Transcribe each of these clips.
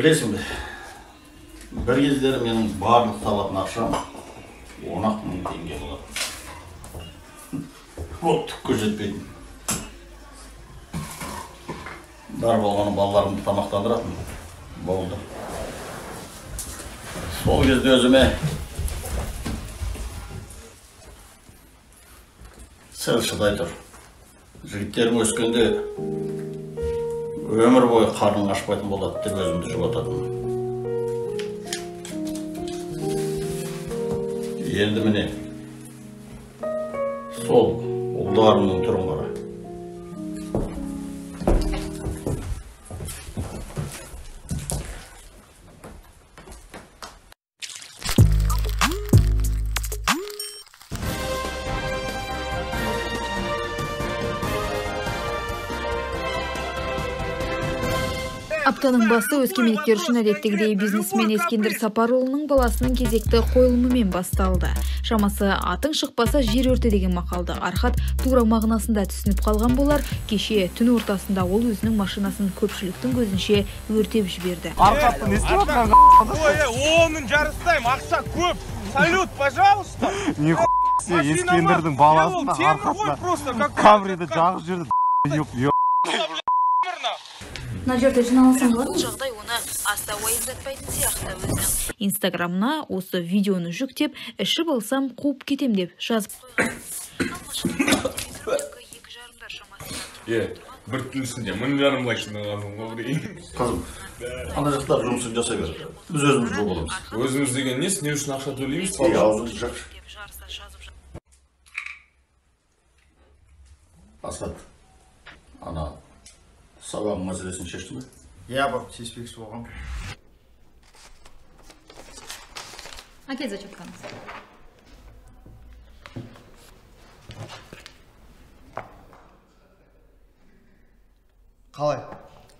Білесің бе, бір кездері менің барлық табатын ақшам 10.000 теңге болады. Ол түкке жетпейтін. Бар болғаны балаларымды тамақтандыратын болды. Сол кезде өзіме сәл шыдай тұр. Жігіттерім өскенде өмір бойы қарның ашпайтын болады деп өзімді жұбататын. Енді міне сол ұлдарымның түрін қара. Аптаның басы өскемендіктер үшін әдеттегідей бизнесмен Ескендір Сапарұлының баласының кезекті қойылымымен басталды. Шамасы атың шықпаса жер өрте деген мақалды Архат тура мағынасында түсініп қалған болар. Кеше түн ортасында ол өзінің машинасын көпшіліктің көзінше өртеп жіберді. Архаттың естіп отқан Оның жарыстайым, ақша көп. Салют, пожалуйста. Ескендірдің баласына Архатына камриді жағып жүрді. Мына жерде жиналсаң бар, жағдай оны аса уайымдатпайтын сияқты өзінің Инстаграмына осы видеоны жүктеп, ішіп алсам қуып кетем деп жазып қойған. Бір тілісінде 1,5 лайк жинағаным ғой дейін. Қызым, ана жақтар жұмысын жасай бер. Біз өзіміз жол боламыз. Өзіміз деген несі, не үшін ақша төлейміз? Аузыңды жапшы. Асхат, ана сабағың мәселесін шешті ме? Бап, шешпекші болғам. Әкел зачеткаңыз. Қалай?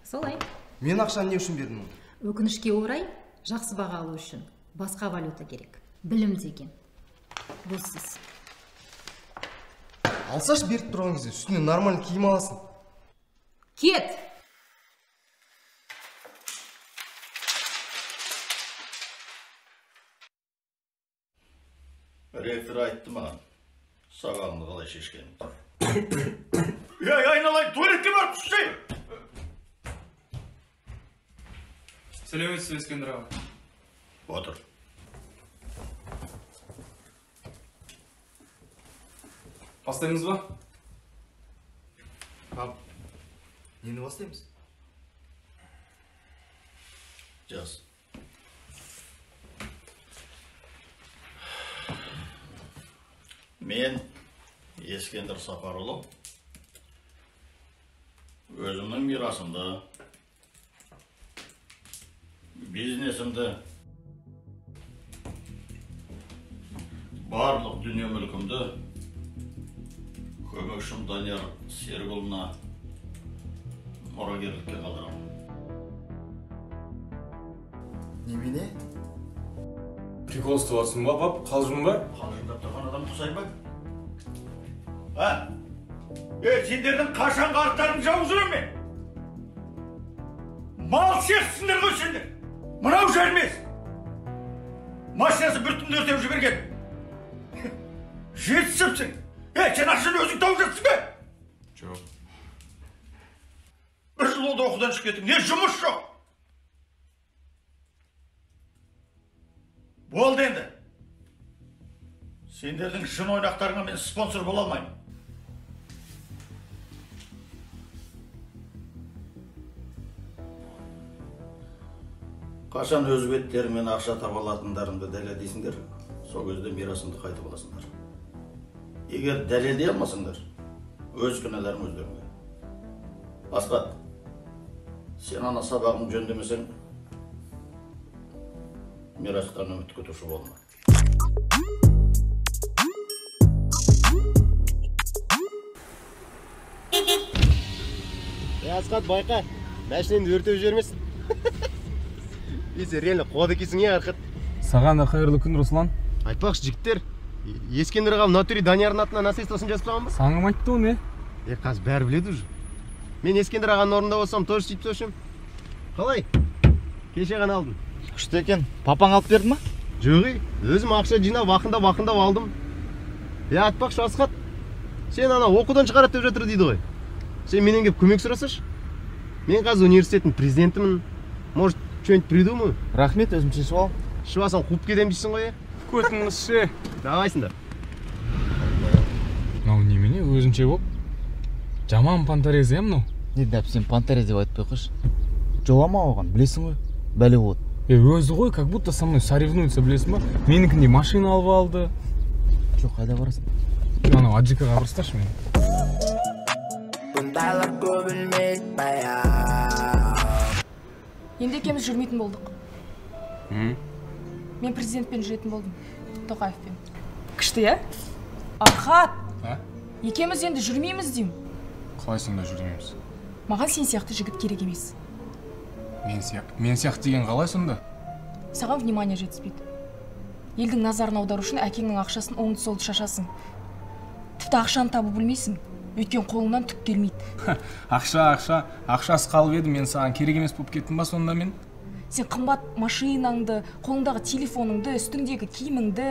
Солай. Мен ақшаны не үшін бердім? Өкінішке орай, жақсы баға алу үшін басқа валюта керек. Білім деген. Бұл сіз. Алсаш беріп тұрған кезде үстіне нормальный киім аласың. Кет! Ректор айтты маған, сабағыңды қалай шешкенін. Айналайын, туалетке барып түссейін! Сәлеметсіз, Ескендір аға. Отыр. Бастаймыз ба? Пап, нені бастаймыз? Жаз. Мен Ескендір Сапарұлы өзімнің мирасымды, бизнесімді, барлық дүние мүлкімді көмекшім Данияр Серікұлына мұрагерлікке қалдырамын. Немене? Прикол ұсталасың ба, пап? Қалжың ба? Қалжыңдап тұрған адам тұсай ба? Сендердің қашан қарттарың жау жүрем мен? Мал сияқтысыңдар ғой сендер. Мынау жармес. Машинасы бір түнде өртеп жіберген. Жетісіпсің. Сен ақшаны өзің тауып жатсың ба? Жоқ. Бір жыл олда оқудан шығып кеттің. Не жұмыс жоқ? Болды енді. Сендердің шын ойнақтарыңа мен спонсор бола алмаймын. Қашан өз беттеріңмен ақша таба алатындарыңды дәлелдейсіңдер, сол кезде мирасымды қайтып аласыңдар. Егер дәлелдей алмасыңдар, өз кінәларың өздеріңе. Асхат, сен ана сабағын жөндемесең, мирастан үміт күтуші болма. Асхат, байқа, мәшінені өртеп жібермесін. Сен реально қуады екенсің, Архат. Саған да қайырлы күн, Руслан. Айтпақшы, жігіттер, Ескендір аға натуре Даниярдың атына наследствосын жазып қойған ба? Саңым айтты оны. Қазір бәрі біледі уже. Мен Ескендір ағаның орнында болсам, тоже сөйтіп сөйлесем. Қалай? Кеше ғана алдым. Күшті екен. Папаң алып берді ма? Жоғы, өзім ақша жинап, вақындап алдым. Айтпақшы Асқат, сен ана оқудан шығарат деп жатыр дейді ғой. Сен менен кеп көмек сұрасашы. Мен қазір университеттің президентімін. Может, что-нибудь придумаю? Рахмет, өзім шешіп ал. Ішіп алсам қуып кетем дейсің ғой. Көтіңіз ше. Давайсыңдар. Мынау немене өзінше болып? Жаман панторез иә мынау? Не деп сен панторез деп айтпай қойшы. Жолама оған, білесің ғой. Бәле болады. Өзі ғой, как будто со мной соревнуется, білесің ба? Менікіндей машина алып алды. Жоқ, қайда барасың? Анау аджикаға барысташы мені. Енді екеуміз жүрмейтін болдық. Мен президентпен жүретін болдым, Тоқаевпен. Күшті, е? Архат! Екеуміз енді жүрмейміз деймін. Қалай сонда жүрмейміз? Маған сен сияқты жігіт керек емес. Мен сияқты деген қалай сонда? Саған внимание жетіспейді. Елдің назарын аудару үшін әкеңнің ақшасын оңды-солды шашасың. Тіпті ақшаны табу білмейсің. Өйткен қолыңнан түк келмейді. Ақшасы қалып еді, мен саған керек емес болып кеттім ба сонда мен? Сен қымбат машинаңды, қолыңдағы телефоныңды, үстіңдегі киіміңді,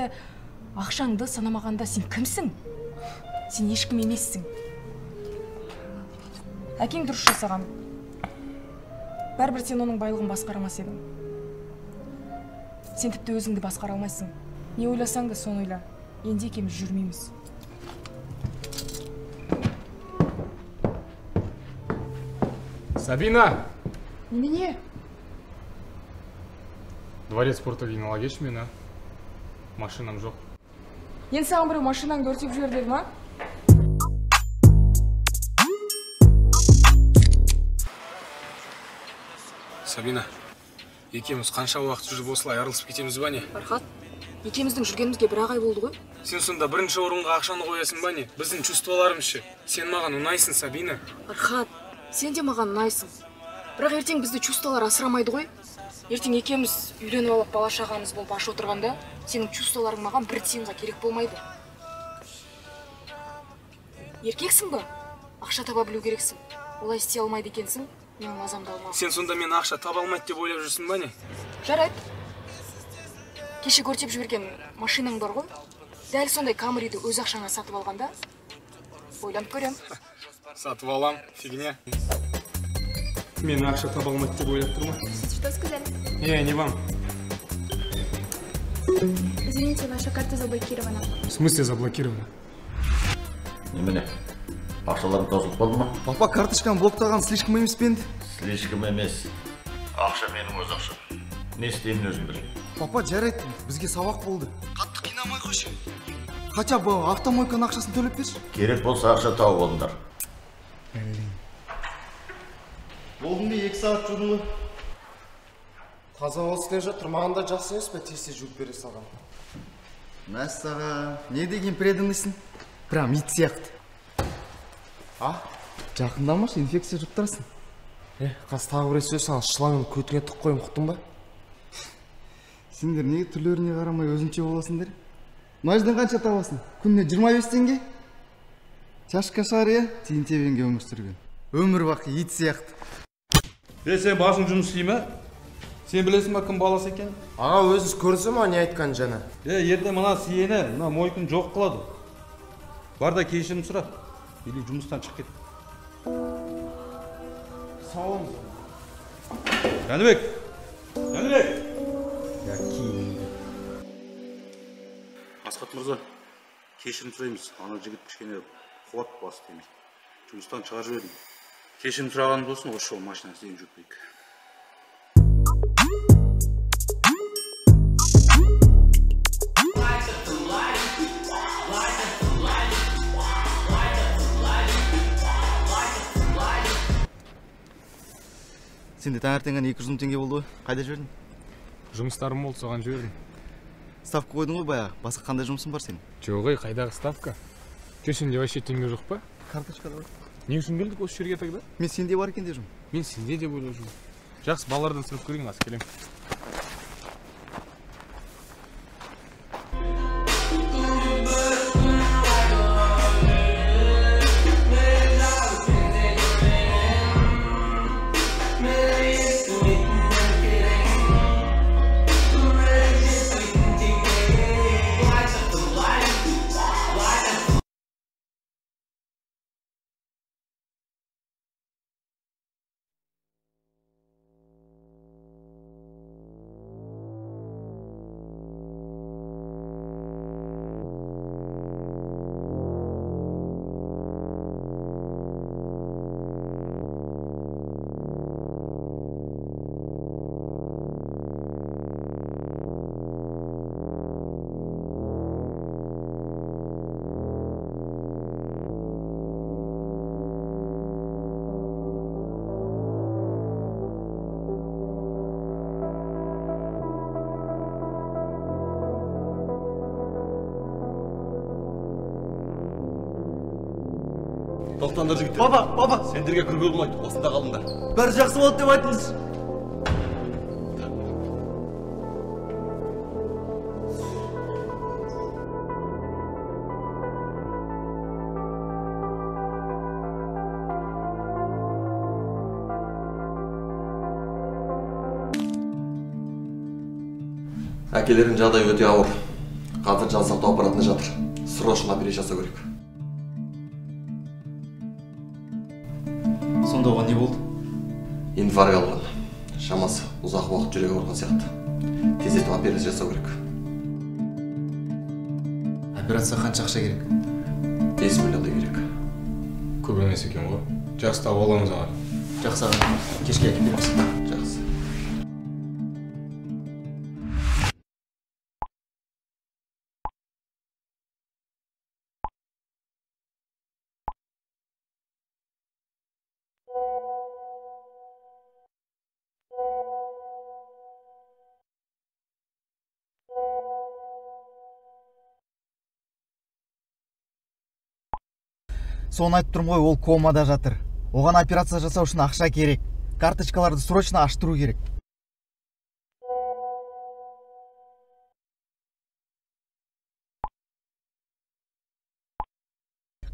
ақшаңды санамағанда сен кімсің? Сен ешкім емессің. Әкең дұрыс жасаған. Бәрібір сен оның байлығын басқарамас едің. Сен тіпті өзіңді басқара алмайсың. Не ойласаң да соны ойла. Енді екеуміз жүрмейміз. Сабина! Немене? Дворец спорта дейін ала кеш мені. Машинам жоқ. Енді саған біреу машинаңды өртеп жібер деді ма? Сабина, екеуміз қанша уақыт жүріп осылай арылысып кетеміз ба не? Архат, екеуміздің жүргенімізге бір ай болды ғой. Сен сонда бірінші орынға ақшаны қоясың ба не? Біздің чувстволарымыз ше. Сен маған ұнайсың, Сабина. Архат, сен де маған ұнайсың. Бірақ ертең бізді чувстволар асырамайды ғой. Ертең екеуміз үйленіп алып бала шағамыз болып аш отырғанда, сенің чувстволарың маған бір тиынға керек болмайды. Еркексің ба? Ақша таба білу керексің. Олай істей алмайды екенсің, менің мазамды алма. Сен сонда мен ақша таба алмайды деп ойлап жүрсің ба не? Жарайды. Кеше көртеп жіберген машинаң бар ғой. Дәл сондай Камриді өз ақшаңа сатып алғанда, ойланып көрем. Сатып алам, фигня. Мен ақша таба алмайды деп ойлап тұрмын. Что сказали? Не вам. Извините, ваша карта заблокирована. В смысле заблокирована? Немене? Ақшаларың таусылып қалды ма? Папа карточканы блоктаған слишком емес пе енді? Слишком емес. Ақша менің өз ақшам. Не істеймін өзім білемін. Папа, жарайды, бізге сабақ болды. Қатты қинамай қойшы. Хотя бы автомойканың ақшасын төлеп берші. Керек болса ақша тауып алыңдар. Болдың бе 2 сағат жүрдің бе? Таза болсын жатыр, маған да жақсы емес пе тез жуып бере салған. Мәссаған, не деген преданныйсың? Прям ит сияқты. Жақындамашы, инфекция жұқтырасың. Қас тағы бір сөз саған шыламын көтіңе тұқ қойым, құқтың ба? Сендер неге түрлеріне қарамай өзінше боласыңдар? Мәждің қанша табасың? Күніне 25 теңге? Чашка шария, тиын тебенге өмір сүрген. Өмір бақи ит сияқты. Сен басың жұмыс істей ме? Сен білесің ба кім баласы екен? Аға өзіңіз көрсі ма не айтқан жаңа? Ерде мына сиені, мына мойкын жоқ қылады. Бар да кешірім сұра. Или жұмыстан шығып кет. Сау болыңыз. Жәнібек! Жәнібек! Асқат мырза, кешірім сұраймыз. Ана жігіт кішкене қуат басты демей. Жұмыстан шығарып жібердім. Кешірім сұраған болсын, осы жол машина іздейін жүрпейік. Сенде таңертеңнен 200 теңге болды ғой. Қайда жібердің? Жұмыстарым болды, соған жібердім. Ставка қойдың ғой бая. Басқа қандай жұмысың бар сенің? Жоқ, қайдағы ставка? Сенде вообще теңге жоқ па? Карточкада бар. Не үшін келдік осы жерге тогда? Мен сенде бар екен деп жүрмін. Мен сенде деп ойлап жүрмін. Жақсы, балалардан сұрап көрейін, аз келем. Тоқтаңдар жігіттер. Баба. Сендерге кіргізу болмайды, осында қалыңдар. Бәрі жақсы болды деп айтыңыз. Әкелердің жағдайы өте ауыр. Қазір жансақтау аппаратында жатыр. Срочно операция жасау керек. Сонда оған не болды? Инфаркт алған. Шамасы ұзақ уақыт жүрегі ауырған сияқты. Тездетіп операция жасау керек. Операция қанша ақша керек? 5 миллиондай керек. Көп емес екен ғой. Жақсы тауып аламыз аға. Жақсы аға. Кешке әкеп береміз. Жақсы. Соны айтып тұрмын ғой, ол комада жатыр. Оған операция жасау үшін ақша керек. Карточкаларды срочно аштыру керек.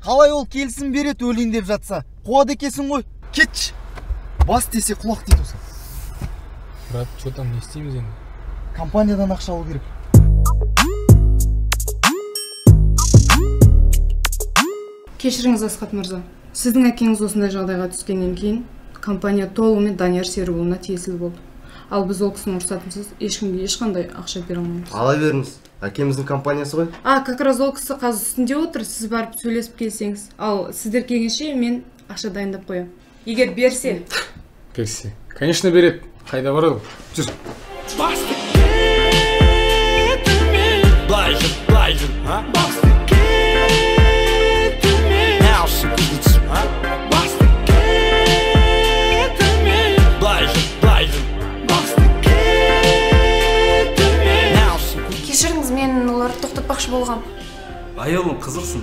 Қалай ол келсін берет өлейін деп жатса? Қуады екесің ғой. Кетші. Бас десе құлақ дейді осы. Брат, что там, не істейміз енді? Компаниядан ақша алу керек. Кешіріңіз Асқат мырза. Сіздің әкеңіз осындай жағдайға түскеннен кейін компания толығымен Данияр Серікұлына тиесілі болды. Ал біз ол кісінің рұқсатынсыз ешкімге ешқандай ақша бере алмаймыз. Ала беріңіз. Әкеміздің компаниясы ғой. Как раз ол кісі қазір үстінде отыр, сіз барып сөйлесіп келсеңіз. Ал сіздер келгенше мен ақша дайындап қоямын. Егер берсе. Берсе. Конечно береді. Қайда барады? Жүр. Кешіріңіз, мен оларды тоқтатпақшы болғам. Айылым қызықсың.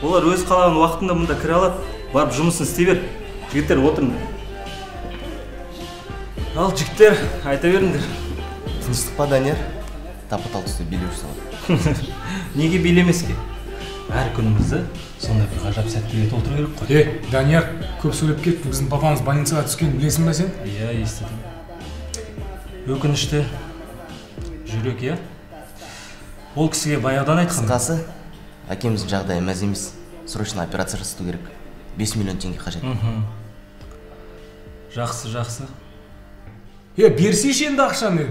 Олар өз қалаған уақытында мұнда кіре алады. Барып жұмысын істей бер. Жігіттер отырыңдар. Ал жігіттер, айта беріңдер. Тыныштық па, Данияр? Тапы-тал түсті билеуші салады. Неге билемеске? Әр күнімізді сондай бір ғажап сәтті етіп отыру керек қой. Данияр, көп сөйлеп кетті. Біздің папамыз больницаға түскенін білесің бе сен? Иә, естідім. Өкінішті жүрек, иә? Ол кісіге баяғыдан айтқан. Қысқасы, әкеміздің жағдайы мәз емес. Срочно операция жасату керек. 5 миллион теңге қажет. Жақсы. Берсейші енді ақшаны.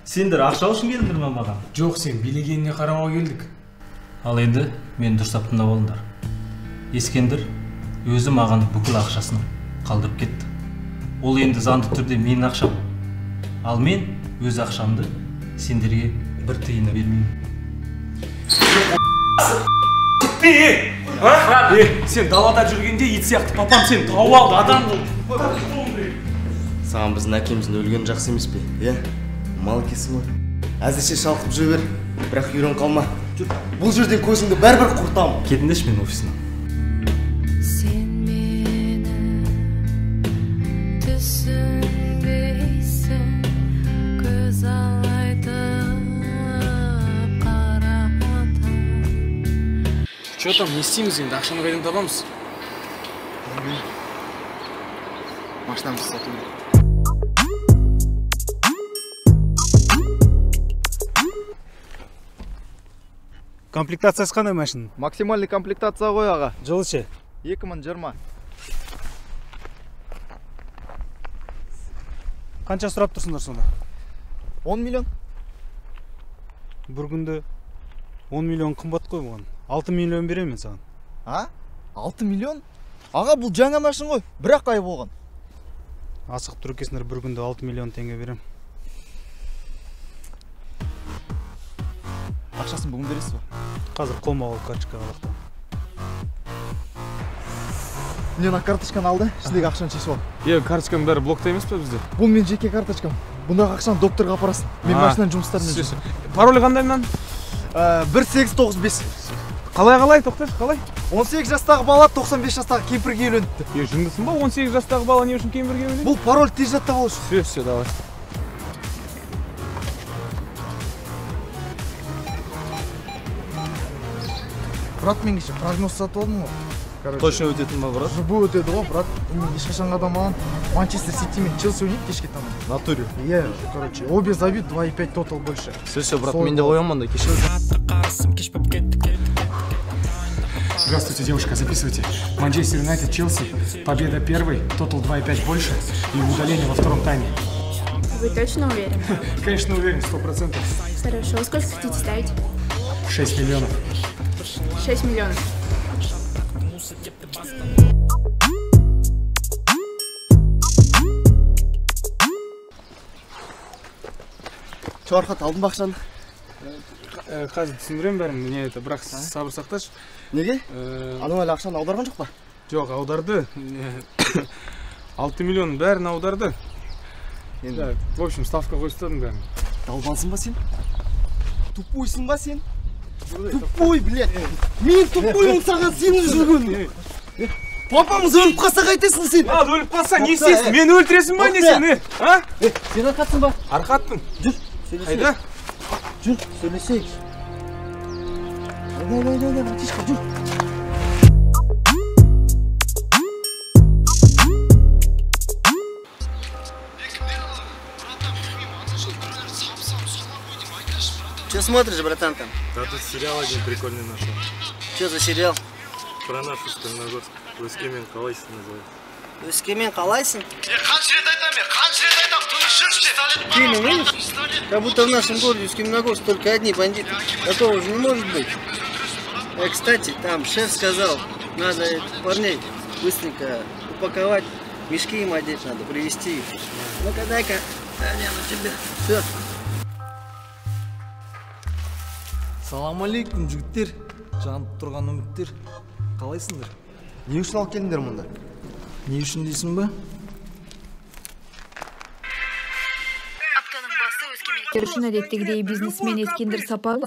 Сендер ақша үшін келдіңдер ме маған? Жоқ, сен билегеніне қарауға келдік. Ал енді мен дұрыстап тыңдап алыңдар. Ескендір өзі маған бүкіл ақшасын қалдырып кетті. Ол енді заңды түрде менің ақшам. Ал мен өз ақшамды сендерге бір тиыны бермеймін. Сен далада жүргенде ит сияқты папам сен тауып алды, адам бол. Саған біздің әкеміздің өлгені жақсы емес пе? Мал кесің ғой. Әзірше шалқып жүре бер, бірақ үйрен қалма. Бұл жерден көзіңді бәрібір құртамын. Кетіндеші мен офисіне. Сен мені түсінбейсің, көз алайтып қаратып. Че там, не істейміз енді, ақшаны қайдан табамыз? Машинамызды сату керек. Комплектациясы қандай машина? Максимальный комплектация ғой аға. Жылы ше? 2020. Қанша сұрап тұрсыңдар сонда? 10 миллион. Бір күнде 10 миллион қымбат қой бұған. 6 миллион беремін саған. 6 миллион? Аға, бұл жаңа машин ғой, бірақ ай болған. Асық түркесіндер бір күнде 6 миллион теңге берем. Ақшасын бүгін бересіз ба? Қазір қолма-қол карточкаға лақтым. Мен карточканы алды, ішіндегі ақшаны шешіп ал. Карточканың бәрі блокта емес пе бізде? Бұл мен жеке карточкам. Бұндағы ақшаны докторға апарасын. Мен машинаның жұмыстарымен жүрмін. Паролі қандай мынан? 1895. Қалай, тоқташы, қалай? 18 жастағы бала 95 жастағы кемпірге үйленіпті. Жындысың ба? 18 жастағы бала не үшін кемпірге үйленеді? Бұл пароль тез жаттап алу үшін. Все, давай. Брат, мен кеше прогноз сатып алдым ғой. Точно өтетін ба, брат? ЖБ өтеді ғой, брат. Мен ешқашан қадамаған. Манчестер Сити мен Челси ойнайды кешке таман. Натуре. Иә, короче, обе забьют 2,5 тотал больше. Все, брат, мен де қоямын да кеше. Здравствуйте, девушка, записывайте. Манчестер Юнайтед, Челси. Победа первой, тотал 2,5 больше и удаление во втором тайме. Вы точно уверены? Конечно, уверен, 100%. Хорошо. Сколько хотите ставить? 6 миллионов. 6 миллионов. Архат, алдың ба ақшаны? Қазір түсіндірем бәрін, не это, бірақ сабыр сақташы. Неге? Анау әлі ақшаны аударған жоқ па? Жоқ, аударды. 6 миллион бәрін аударды. В общем, ставка қойыстадың бәрін. Далбансың ба сен? Тупойсың ба сен? Тупой, блядь! Мен тупоймын саған сені жүрген! Папамыз өліп қалса қайтесің сен? Өліп қалса не істейсің? Мені өлтіресің ба не сен? Сен арқатсың ба? Арқатпын. Жүр, сөйлесейік. Қайда? Жүр, сөйлесейік. Айда, братишка, жүр. Че смотришь, братан, там? Да тут сериал один прикольный нашел. Че за сериал? Про нашу Стальногорск. Өскемен қалайсың называется. Өскемен қалайсың? Қанша рет айтам, тыныш жүрші. Фильм, видишь? Как будто в нашем городе Усть-Каменогорск только одни бандиты. Такого же не может быть. Кстати, там шеф сказал, надо парней быстренько упаковать, мешки им одеть надо, привезти их. Ну-ка, дай-ка, одену тебе. Все. Салам алейкум, жігіттер. Жанып тұрған үміттер. Қалайсыңдар? Не үшін алып келдіңдер мұнда? Не үшін дейсің ба? Үшін әдеттегідей бизнесмен Ескендір Сапаров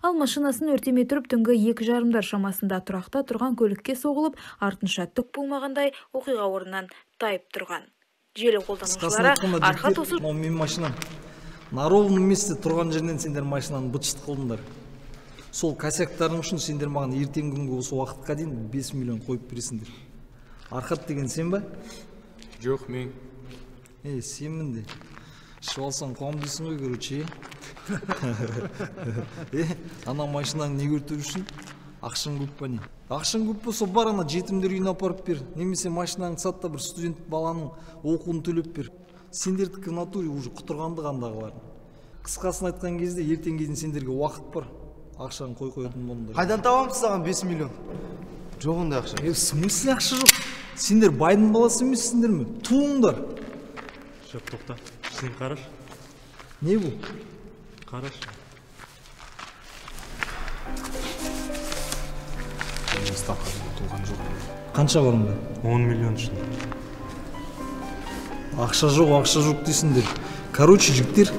ал машинасын өртемей тұрып түнгі 2:30 шамасында тұрақта тұрған көлікке соғылып, артынша түк болмағандай оқиға орнынан тайып тұрған. Желі қолданушылары арқат осы мен машинам. На ровном месте тұрған жерден сендер машинаны бытшыт қылдыңдар. Сол косяктарың үшін сендер маған ертеңгі күнгі осы уақытқа дейін 5 миллион қойып бересіңдер. Арқат деген сен ба? Жоқ, мен. Сенмін де. Ішіп алсаң қуам дейсің ғой, короче. Ана машинаң не көртір үшін? Ақшың көп па не? Ақшың көп болса бар ана жетімдер үйіне апарып бер. Немесе машинаңды сат та бір студент баланың оқуын төлеп бер. Сендердікі в натуре уже құтырғанды қандағыларын. Қысқасын айтқан кезде ертеңге дейін сендерге уақыт бар. Ақшаны қой-қоятын болыңдар. Қайдан табамыз саған 5 миллион? Жоқ ондай ақша. В смысле ақша жоқ? Сендер байдың баласы емессіңдер ме? Туыңдар. Жоқ, тоқта. Сен қараш. Не бұл? Қараш. Ставка ұтылған жоқ. Қанша бар онда? 10 миллион үшін. Ақша жоқ дейсіңдер. Короче, жігіттер,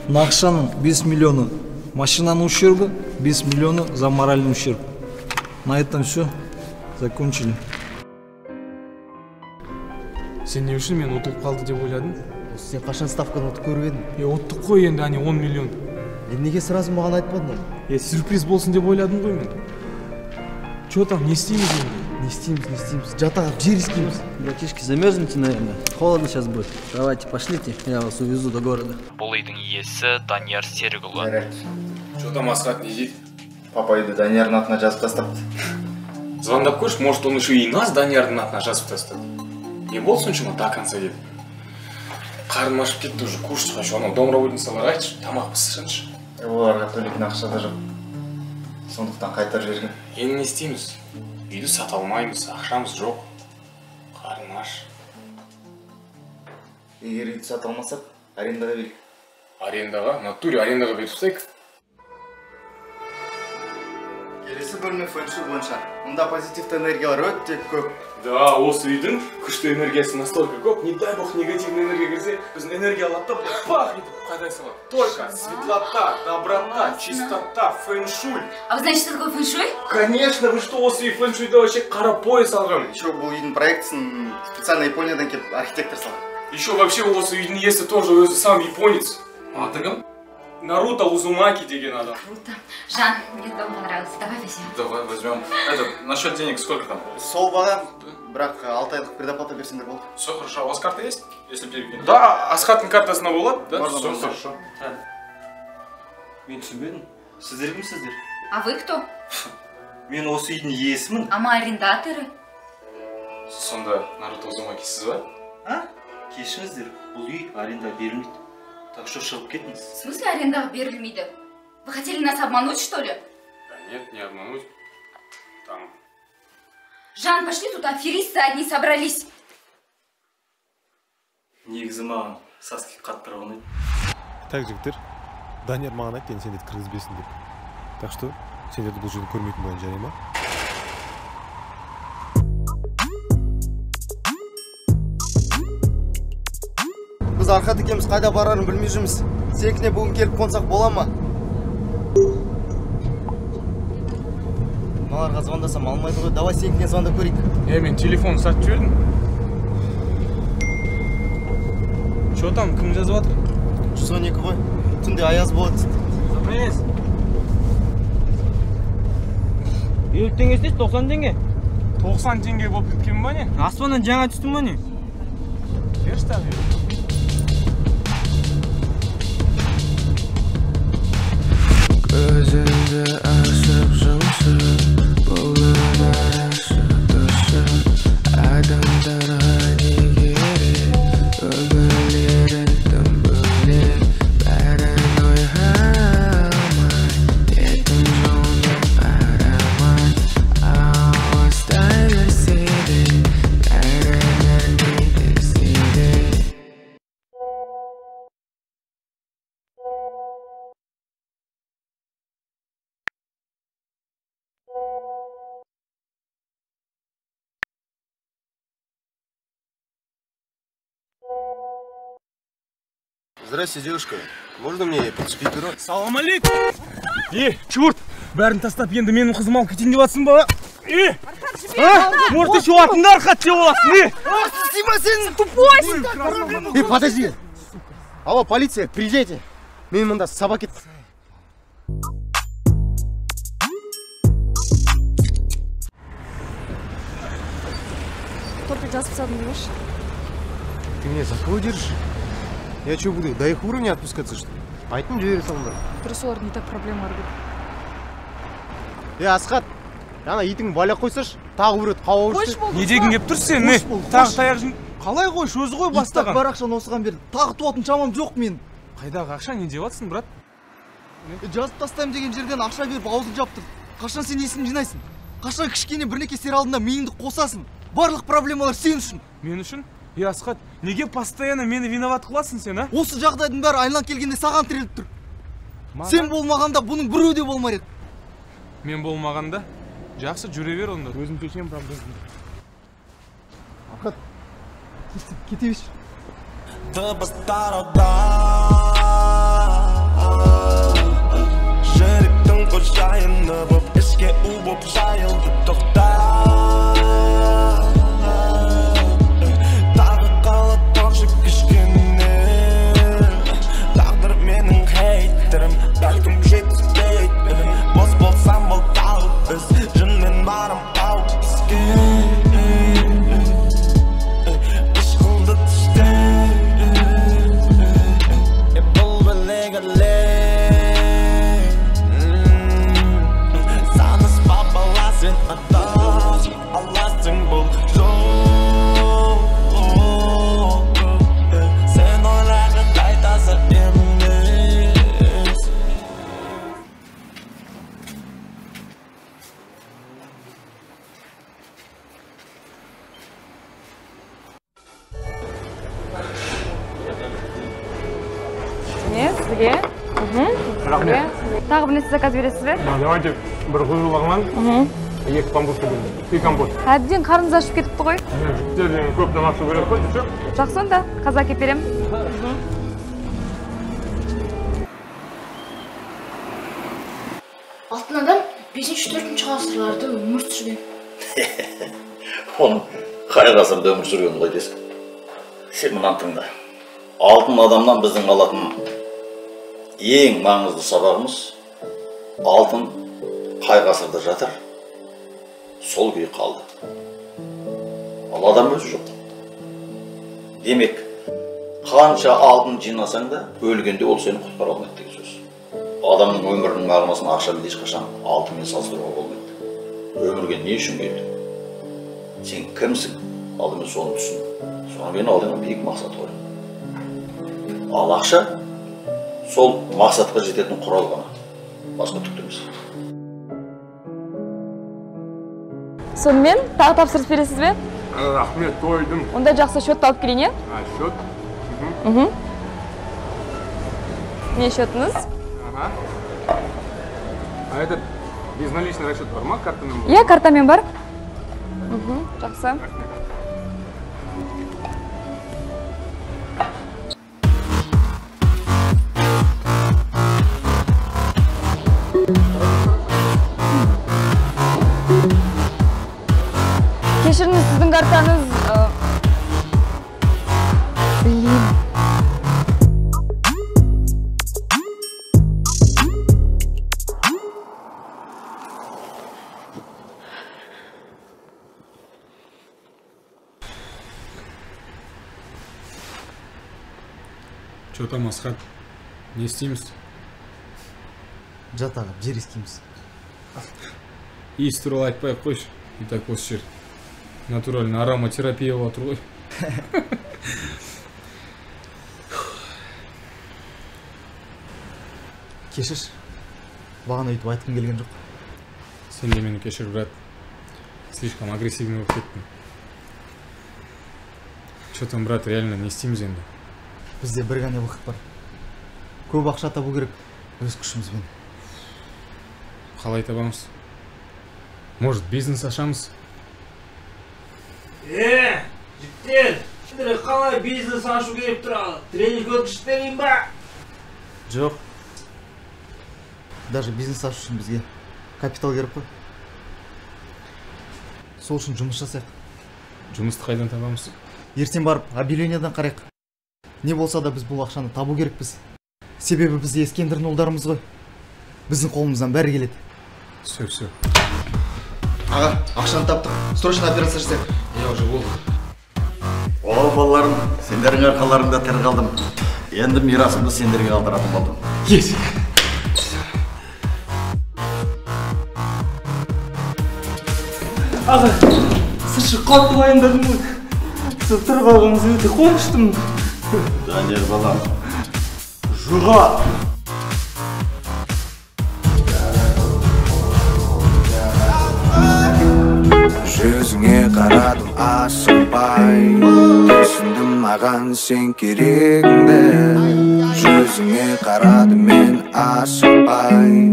мына ақшаның 5 миллионы машинаның ущербы, 5 миллионы за моральный ущерб. На этом все. Закончили. Сен не үшін мен ұтылып қалды деп ойладың? Сен қашан ставканы ұтып көріп едің? Ұттық қой енді, 10 миллион. Неге сразу маған айтпадың? Сюрприз болсын деп ойладым ғой мен. Че там, не істейміз енді? Не істейміз. Жатаға жер істейміз. Братишки, замерзнете, наверное. Холодно сейчас будет. Давайте, пошлите, я вас увезу до города. Бұл үйдің иесі Данияр Серікұлы. Че там Асхат не дейді? Папа үйді Даниярдың атына жазып тастапты. Звондап көрші, может он еще и нас Даниярдың атына жазып тастады. Не болды соншама до конца деді. Қарным ашып кетті уже кушать хочу, анау домработницаларға айтшы, тамақ пісірінші. Оларға төлейтін ақша да жоқ. Сондықтан қайтар жерге. Енді не істейміз? Үйді сата алмаймыз, ақшамыз жоқ. Қарным аш. Егер үйді сата алмасақ, арендаға берейік. Арендаға? Натуре арендаға беріп тастайық. Келесі бөлме фэншуй бойынша. Мұнда позитивті энергиялар өте көп. Да, осы үйдің күшті энергиясы настолько көп, не дай бог негативный энергия кірсе, біздің энергия алады да пах етіп қайдай салады. Только светлота, доброта, чистота, фэншуй. А вы знаете, что такое фэншуй? Конечно, вы что, осы үй фэншуйда вообще қара пояс алған. Еще бұл үйдің проектісін специально Япониядан келіп архитектор салған. Еще вообще осы үйдің иесі тоже өзі сам японец. Аты кім? Наруто Узумаки деген адам. Круто. Жан, мне дом понравился. Давай возьмем. Давай возьмем. Насчет денег сколько там? Сол баға, бірақ 6 айлық предоплата берсеңдер болды. Все хорошо. А у вас карта есть? Если перекинуть? Да, Асхаттың картасына болады, да? Все хорошо. Мен түсінбедім. Сіздер кімсіздер? А вы кто? Мен осы үйдің иесімін. А мы арендаторы. Сонда Наруто Узумаки сіз ба? А? Кешіңіздер, бұл үй аренда берілмейді. Так что шығып кетіңіз. В смысле арендаға берілмейді? Вы хотели нас обмануть, что ли? Да нет, не обмануть. Там... Жан, пошли, тут аферисты одни собрались. Негізі маған Саски қатты ұнайды. Так, жігіттер, Данияр маған айтты, сендерді кіргізбесін деп. Так что, сендерді бұл жерді көрмейтін болайын, жарай ма? Біз Архат екеуміз қайда барарын білмей жүрміз. Сенікіне бүгін келіп қонсақ бола ма? Мыналарға звондасам алмайды ғой. Давай сенікіне звонда көрейік. Мен телефон сатып жібердім. Что там, кім жазып жатыр? 112 ғой. Түнде аяз болады. Запрес. Елу теңгесі 90 теңге. 90 теңге болып кеткен ба не? Аспаннан жаңа түстің ба не? Берші тағы. Көзіңді ашып жұмсып, бұл өмір ашып тұшып, адамдарға не керек, өмірлері тым бөлек, бәрін ойламай, тегін жолды арамай, алыстай берсе де, бәрібір не десе де. Здрасте, девушка. Можно мне под шпикеру? Салам алейкум. Чурт! Бәрін тастап енді менің қызым алып кетейін деп жатсың ба? Может, еще атыңды Архат деп аласың, Сима, сен тупой! Подожди! Алло, полиция, приезжайте. Мен мында сабақ ет. Только жазып тастадым, знаешь? Ты меня за кого держишь? Я что, буду до их уровня отпускаться, что ли? Айтын жібере салыңдар. Дұрыс, олар не так проблемалар көп. Асхат, ана итің баля қойсаш, тағы бір қауа Қойш болды. Не деген кеп тұрсың сен, не? Тағы таяқ жын... Қалай қойш, өзі ғой бастаған. Бар ақшаны осыған берді. Тағы туатын шамам жоқ мен. Қайдағы ақша, не деп жатсың, брат? Жазып тастайым деген жерден ақша беріп аузын жаптыр. Қашан сен есін жинайсың? Қашан кішкене бірнеке істер алдында миыңды қосасың? Барлық проблемалар сен үшін. Мен үшін? Асхат, неге постоянно мені виноват қыласың сен, а? Осы жағдайдың бәрі айналып келгенде саған тіреліп тұр. Сен болмағанда бұның біреу де болмар еді. Мен болмағанда? Жақсы, жүре бер онда. Өзім шешем проблемамды. Архат, кете берші. Жүректің қожайыны боп, ішке у боп жайылды тоқта. Тағы қалып тоқшы кішкене, тағдыр менің хейтерім, бәлкім жетіспейді. Бос болсам бол тауып біз, жынмен барым тауып бізге. Үш қылды түсте, бұл білегіле. Саныспа бала сен адас, аласың бұл жол. Сен ойлағын қайтасы емес. Нет, сізге? Сізге? Тағы бір нәрсе заказ бересіз бе? Давайте бір құзырлығынан 2 компот беремін. 2 компот. Әбден қарныңыз ашып кетіпті ғой. Жігіттерден көп тамақ береді ғой, десек. Жақсы онда, қаза әкеп беремін. Алтын адам 5-4 ғасырларда өмір сүрген. Оның қай ғасырда өмір сүрген ғой десің. Сен мұнан тыңда. Алтын адамнан біздің алатын ең маңызды сабағымыз алтын қай ғасырда жатыр, сол күйі қалды. Ал адам өзі жоқ. Демек, қанша алтын жинасаң да, өлгенде ол сені құтқара алмайды деген сөз. Адамның өмірінің мағынасын ақшамен ешқашан алтынмен салыстыруға болмайды. Өмірге не үшін келді? Сен кімсің? Алдымен соны түсін. Содан кейін алдыңа биік мақсат қой. Ал ақша сол мақсатқа жететін құрал ғана. Басқа түк емес. Сонымен тағы тапсырыс бересіз бе? Рахмет, тойдым. Онда жақсы счетты алып келейін, е? Счет? Не счетыңыз? А этот безналичный расчет бар ма, картамен бар? Иә, картамен бар. Жақсы. Кешіріңіз, сіздің картаңыз... Білмеймін. Че там, Асхат? Не істейміз? Жат аға, жер ескейміз. Иіс туралы айтпай-ақ қойшы. И так осы жер. Натуральный ароматерапия отыр ғой. Кешір. Бағана өйтіп айтқым келген жоқ. Сен де мені кешір, брат. Слишком агрессивный болып кеттің. Че там, брат, реально не істейміз енді? Бізде бір ғана уақыт бар. Көп ақша табу керек өз күшімізбен. Қалай табамыз? Может, бизнес ашамыз? Жігіттер, сендер қалай бизнес ашу керек тұрады? Тренинг өткізіп берейін ба? Жоқ. Даже бизнес ашу үшін бізге капитал керек қой. Сол үшін жұмыс жасайық. Жұмысты қайдан табамыз? Ертең барып, объявлениядан қарайық. Не болса да біз бұл ақшаны табу керекпіз. Себебі біз Ескендірдің ұлдарымыз ғой. Біздің қолымыздан бәрі келеді. Все. Аға, ақшаны таптық. Срочно операция жасайық. Я уже болды. Ол балаларым, сендердің арқаларыңда тірі қалдым. Енді мирасымды сендерге қалдыратын болдым. Yes. Аға, сыршы қатты уайымдадым ғой. Сіз тірі қалғаныңыз өте қуаныштымын. Данияр балам, жуға! Жүзіңе қарадым ашылмай, түсіндім маған сен керегіңді. Жүзіңе қарадым мен ашылмай,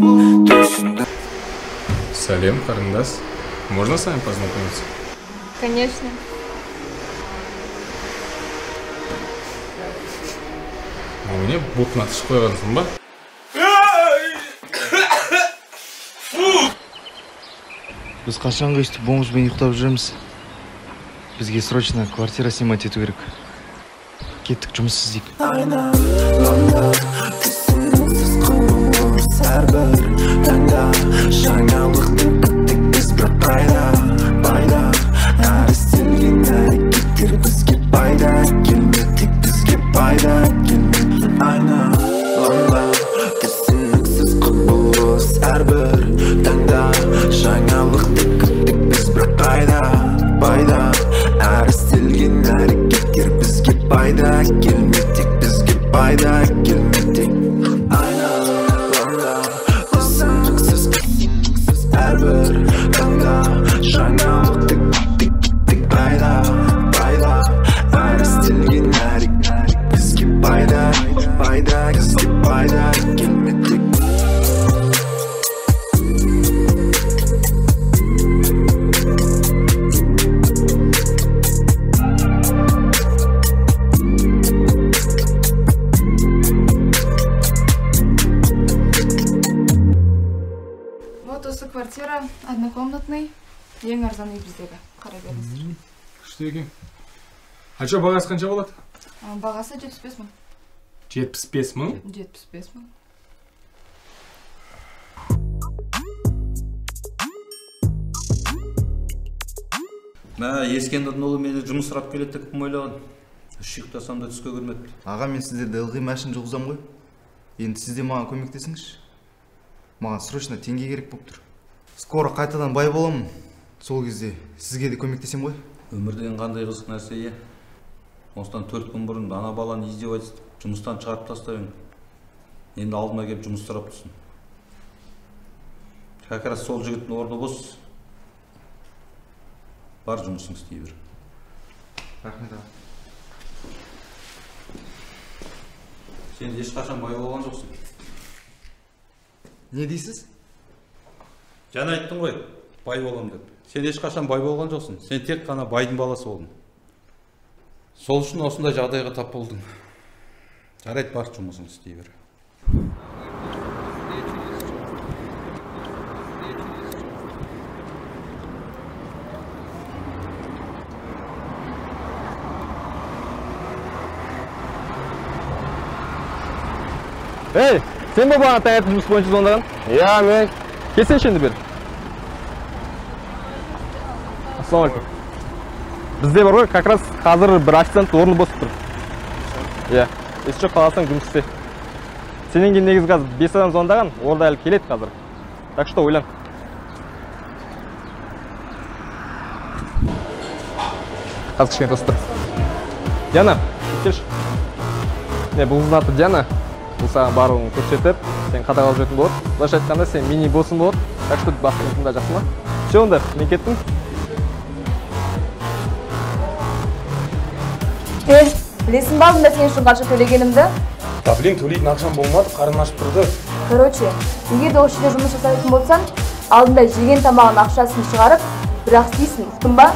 түсіндім. Салем, қарындас. Можно с вами познакомиться? Конечно. Мне букна тышып қойғансың ба? Біз қашанғы өйстіп бомбызбен ұйықтап жүреміз. Бізге срочно квартира снимать ету керек. Кеттік, жұмыс іздейік. Әрбір таңда жаңалықтың күттік біз бір пайда әрі істелген әрекеттер бізге пайда келмедік, бізге пайда келмеді. Айналаңда түсініксіз құбылыс әрбір таңда жаңалықтың күттік біз бір пайда әрі істелген әрекеттер бізге пайда келмедік, бізге пайда келмедік. фотосы квартира, однокомнатный, ең арзан үй біздегі. Қарай беріңіздер. Күшті екен. А что, бағасы қанша болады? Бағасы 75 мың. 75 мың? 75 мың. Ескендірдің ұлы мені жұмыс сұрап келеді деп кім ойлаған? Үшік тасам да түске көрмеді. Аға, мен сіздерді ылғи машин жұғызам ғой. Енді сізде маған көмектесіңізші. Маған срочно теңге керек болып тұр. Скоро қайтадан бай боламын. Сол кезде сізге де көмектесем ғой. Өмірден қандай қызық нәрсе, е? Осыдан 4 күн бұрын ана баланы издевательство жұмыстан шығарып тастайын. Енді алдыма келіп жұмыс сұрап тұрсын. Как раз сол жігіттің орны бос. Бар жұмысың істей бер. Рахмет аға. Сен ешқашан бай болған жоқсың. Не дейсіз? Жаңа айттың ғой, бай болам деп. Сен ешқашан бай болған жоқсың. Сен тек қана байдың баласы болдың. Сол үшін осындай жағдайға тап болдың. Жарайды, бар жұмысың істей бер. Эй, сен бе бағана таңертең жұмыс бойынша звондаған? Иә, мен. Келсеңші енді бері. Ассалаумалейкум. Бізде бар ғой, как раз қазір бір официант орны бос тұр. Иә, есі жоқ қаласаң жұмыс істе. Сенен кейін негізі қазір 5 адам звондаған, орда әлі келеді қазір. Так что ойлан. Қазір кішкене тосты. Диана, келші. Не, бұл қыздың аты Диана. Бұл саған барлығын көрсетіп, сен қадағалап жүретін болады. Былайша айтқанда сен мини боссың болады. Так что басқаның да жақсы ма? Все онда, мен кеттім. Білесің ба, мұнда сен үшін қанша төлегенімді? Да, блин, төлейтін ақшам болмады, қарым ашып тұрды. Короче, егер де осы жерде жұмыс жасайтын болсаң, алдында жеген тамағын ақшасын шығарып, бірақ істейсің, ұқтың ба?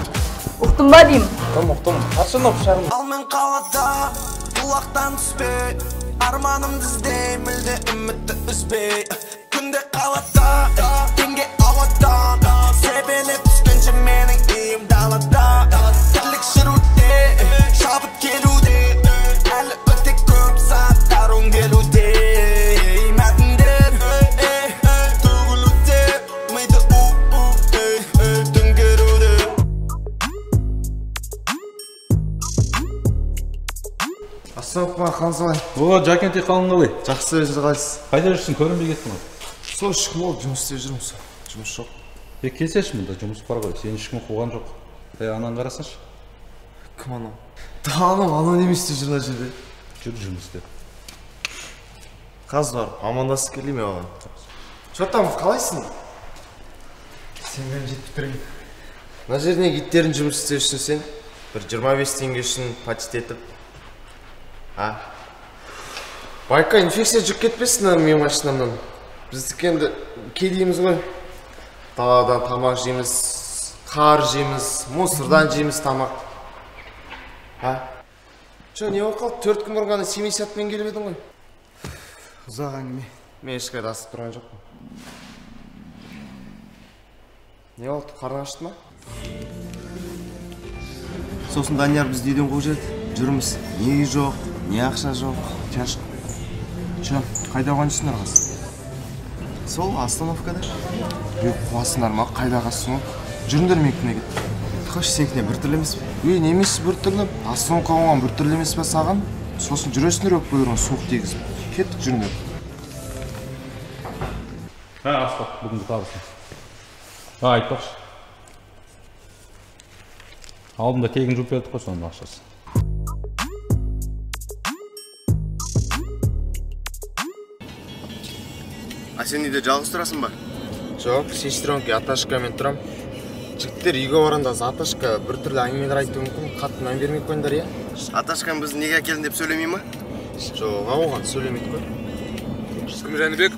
Ұқтың ба деймін? Ұқтым, қаршын опшағым. Ал мен қалада, бұлақтан түспей, арманымды іздей, мүлде үмітті үзбей. Күнде қалада, теңге ауадан, себелеп түскенше менің үйім далада. Тірлік шыруде, шабыт келуде, әлі өте көп сағаттар өңделуде. Мәтіндер төгілуде, миды төңкеруде. Ассалаумағалейкум, Ханзалай. О, Жакенте қалың қалай? Жақсы, өзі қалайсыз? Қайда жүрсің, көрінбей кеттің ғой? Сол ешкім болып жұмыс істеп жүрміз. Жұмыс жоқ. Келсеші мұнда, жұмыс бар ғой, сені ешкім қуған жоқ. Анан қарасашы. Кім анау? Анау, анау неме істеп жүр жерде? Жүр жұмыс істеп. Қазір барып, амандасып келейін оған. Шотам, қалайсың? Сен мен жетіп тұрайын. Мына жеріне гиттерін жұмыс істеп үшін сен бір 25 теңге үшін патент етіп. Байқа, инфекция жүк кетпесін мен машинамнан. Біздікі енді кедейміз ғой. Даладан тамақ жейміз, қар жейміз, мусордан жейміз тамақ. Не болып қалды? 4 күн бұрын ғана 70-мен келіп едің ғой. Ұзақ әңгіме. Мен ешқайда асып тұрған жоқпын. Не болды? Қарның ашты ма? Сосын Данияр бізді үйден қуып жіберді. Жүрміз. Не жоқ, не ақша жоқ. Шашық. Қайда оған жүрсіңдер қас? Сол остановкада. Қуасыңдар ма? Қайда қассың ғой? Жүріңдер менікіне кет. Қош, сенікіне бір түрлі емес пе? Немесі бір түрлі? Остановка оған бір түрлі емес пе саған? Сосын жүресіңдер өп қойырған суық дегізіп. Кеттік, жүріңдер. Асқат, бүгінгі табысың. Айтпақшы. Алдында тегін жуып бердік қой соның ақшасы. Сен үйде жалғыз тұрасың ба? Жоқ, сестренке Аташкамен тұрам. Жігіттер үйге баранда Аташка бір түрлі әңгімелер айтуы мүмкін, қатты мән бермей қойыңдар, иә? Аташкан біз неге әкелдің деп сөйлемей ма? Жоқ, оған сөйлемейді қой. Кім Жәнібек?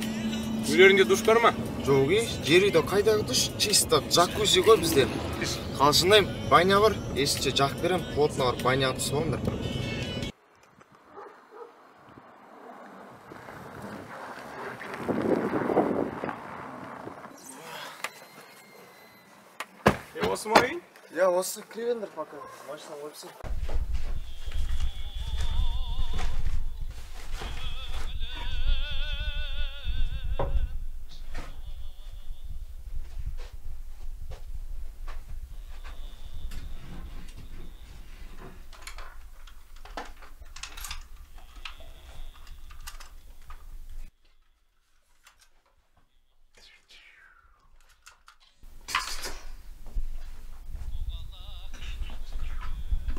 Үйлерінде душ бар ма? Жоқ, жер үйде қайдағы душ? Чисто джакузи ғой бізде. Қалшындай баня бар, есінше жақ берем, плотно бар, баняға түсіп алыңдар. Осы ма үйің? Я, осы кіре беріңдер пока. Машина қойып тастайын.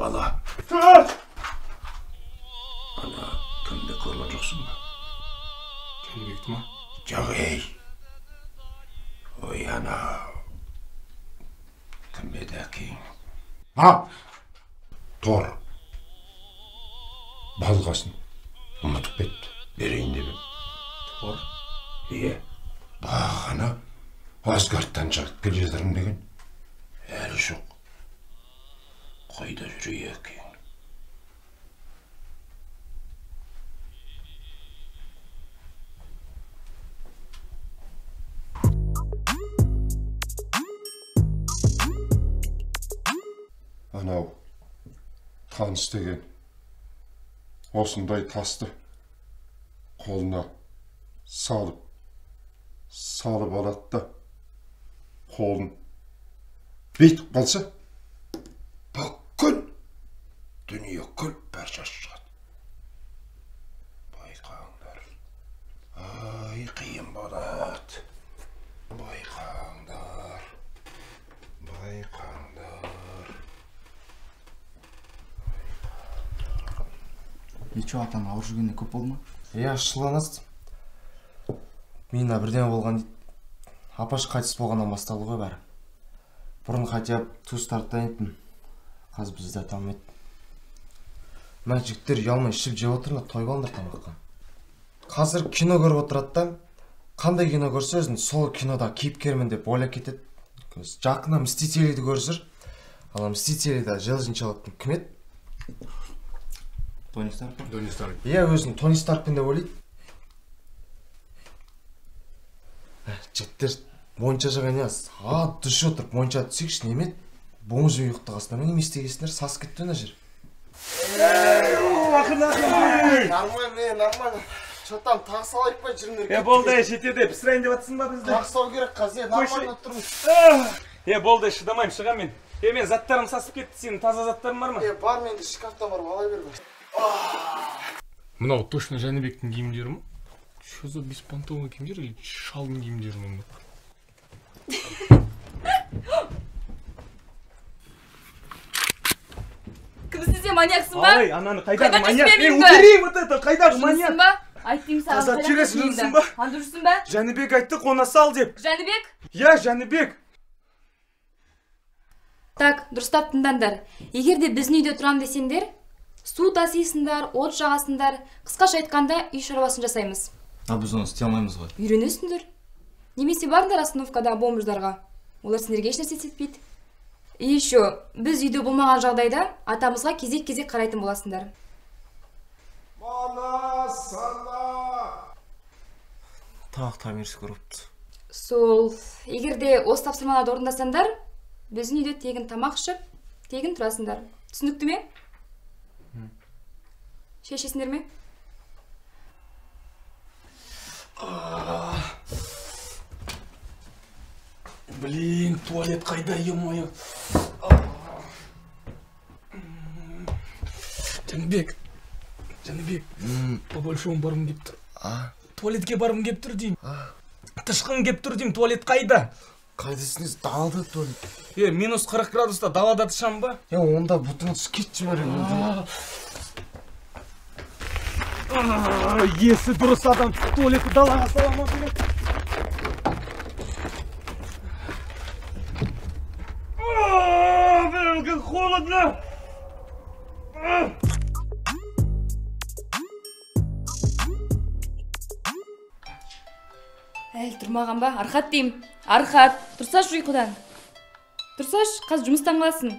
Bala. Ana, kімді көрген жоқсың ба? Жәнібекті ма? Жоқ, ей. Ой, ана. Кім еді әкең? Тор. Балғасын. Ұмытып кетті. Берейін деп. Тор? Ие. Бағана Асгардтан шығып келе жатырмын деген. Әлі жоқ. Қайда жүрей әкең? Анау таныс деген осындай тасты қолына салып алады да қолын бүйтіп қалса бүкіл дүние күл бәр шашып шығады. Байқаңдар. Ай, қиын болады. Байқаңдар. Ничего, атаң ауыр жүргенде көп болды ма? Иә, шыланасыз. Мина бірден болған дейді. Апаш қайтыс болғаннан басталды ғой бәрі. Бұрын хотя туыстарды танитын. Қазір бізді танымайды. Мә жігіттер ұялмай ішіп жеп отырына той болыңдар тамаққа. Қазір кино көріп отырады да, қандай кино көрсе өзін сол кинода кейіпкермін деп ойлап кетеді. Жақына Мстителиді көрсір. Ал Мстителида Железинчалықтың кім еді? Тони Старк? Тони Старк. Иә, өзін Тони Старкпен деп ойлайды. Жеттер монша жаған яз. Дүші отырып монша түсекші немет. Боң жүй ұйықтығасына мен еместегесінер сас кетті өне жер. Нормально. Что-там тағыс алайық па жүріңдер. Болды, шетеді, пісірайын деп атсың ба бізді? Тағыс алу керек қазір, нормально тұрмыз. Болды, шыдамайым, шығам мен. Мен заттарым сасып кетті, сенің таза заттарың бар ма? Бар, менде шкафта бар, ала бер. Мынау точно Жәнібектің киімдері ма? Что за беспонтовый киімдер или шалдың киімдері ма? Кімсіз маньяксың ба? Ай, ананы қайдағы маньяк? Убери вот это, қайдағы маньяк? Айтпеймін саған. Таза терес жүрсің ба? Анда жүрсің ба? Жәнібек айтты, қона сал деп. Жәнібек? Я, Жәнібек. Так, дұрыстап тыңдаңдар. Егер де біздің үйде тұрам десеңдер, су тасисыңдар, от жағасыңдар, қысқаша айтқанда үй шаруасын жасаймыз. Біз оны істей алмаймыз ғой. Үйренесіңдер. Немесе барыңдар остановкада бомждарға. Олар сендерге еш нәрсе істетпейді. И еще, біз үйде болмаған жағдайда атамызға кезек-кезек қарайтын боласыңдар. Тақ тамирсі көріпті. Сол, егер де осы тапсырмаларды орындасаңдар, біздің үйде тегін тамақ ішіп, тегін тұрасыңдар. Түсінікті ме? Шешесіңдер ме? Блин, туалет қайда, ё-моё. Жәнібек, по-большому барым кеп тұр. Туалетке барым кеп тұр дейм. Тышқын кеп тұр дейм, туалет қайда? Қайдасыңыз, далада туалет. Минус 40 градуста далада тышам ба? Онда бұтыңыз кетші бар еді. Есі дұрыс адам туалетті далаға салама білет. Блин, как холодно! Әл, тұрмаған ба? Архат дейм. Архат, тұрсаш ұйқыдан. Тұрсаш, қаз жұмыстан қаласың.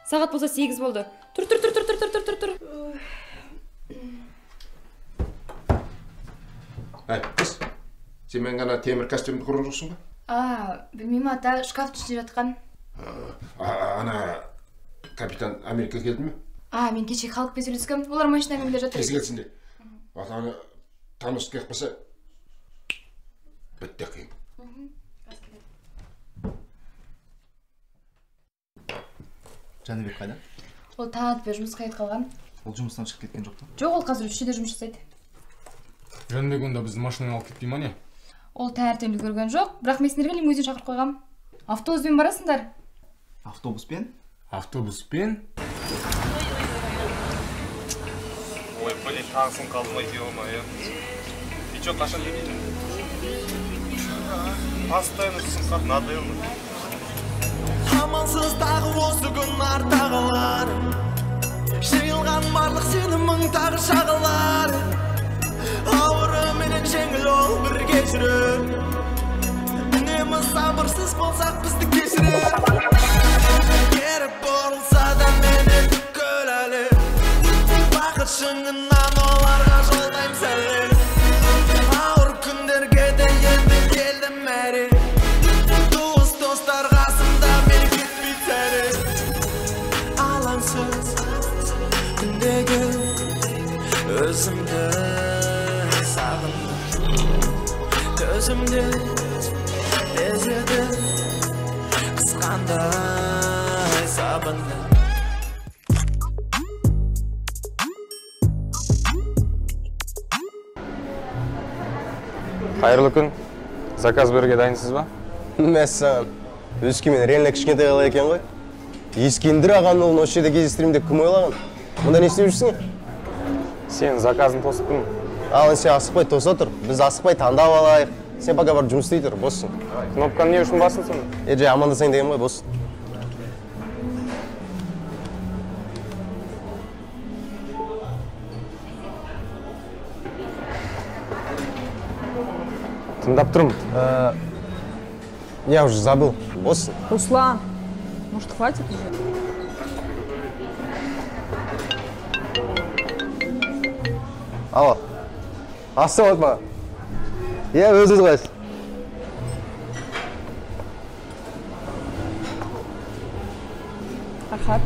Сағат болса 8 болды. Тұр. Қыз, сен мен ғана темір костюмді көрген жоқсың ба? Білмеймін ата, шкаф ішінде жатқан. Ана капитан Америка келді ме? Мен кеше халықпен сөйлескем, олар машинамен келе жатыр. Тез келсін де. Атаны таныс келіп қалса бітті қиын. Жәнібек қайда? Ол таң атпай жұмысқа кетіп қалған. Ол жұмыстан шығып кеткен жоқ та? Жоқ, ол қазір үшшіде жұмыс жасайды. Жәнібек онда бізді машинамен алып кетпей ма не? Ол таңертең үлгерген жоқ, бірақ мен сендерге лимузин шақырып қойғам. Автобуспен барасыңдар. Автобуспен? Автобуспен? Ой, блин, таңсың қалмай ё-моё. И чё, қашан келмейді? Постоянно сынқақ надоело. Амалсыз тағы осы күн артағылар, жиылған барлық сенімің тағы шағылар. Ауыры менен жеңіл ол бірге жүрер, үнемі сабырсыз болсақ бізді кешірер. Керек болса да мені күл әлі, бақыт шыңынан оларға жолдайым сәлем. Ауыр күндерге де енді келдім әрі, туыс достар қасымда мен кетпей тәрі. Алаңсыз күндегі өзімді сағындым, көзімде безеді қысқандай сабынды. Қайырлы күн. Заказ беруге дайынсыз ба? Мәссаған. Өскемен реально кішкентай қала екен ғой. Ескендір ағаның ұлын осы жерде кездестіремін деп кім ойлаған? Мұнда не істеп жүрсің? Сен заказын тосыптың. Ал сен асықпай тоса тұр. Біз асықпай таңдап алайық. Сен пока барып жұмыс істей тұр, боссың. Кнопканы не үшін басын сонда? Жай амандасайын деген ғой, боссың. Тыңдап тұрмын. Я уже забыл, боссың. Руслан, может, хватит уже? Алло. Астым отма. Я өзі қайсың. Архат,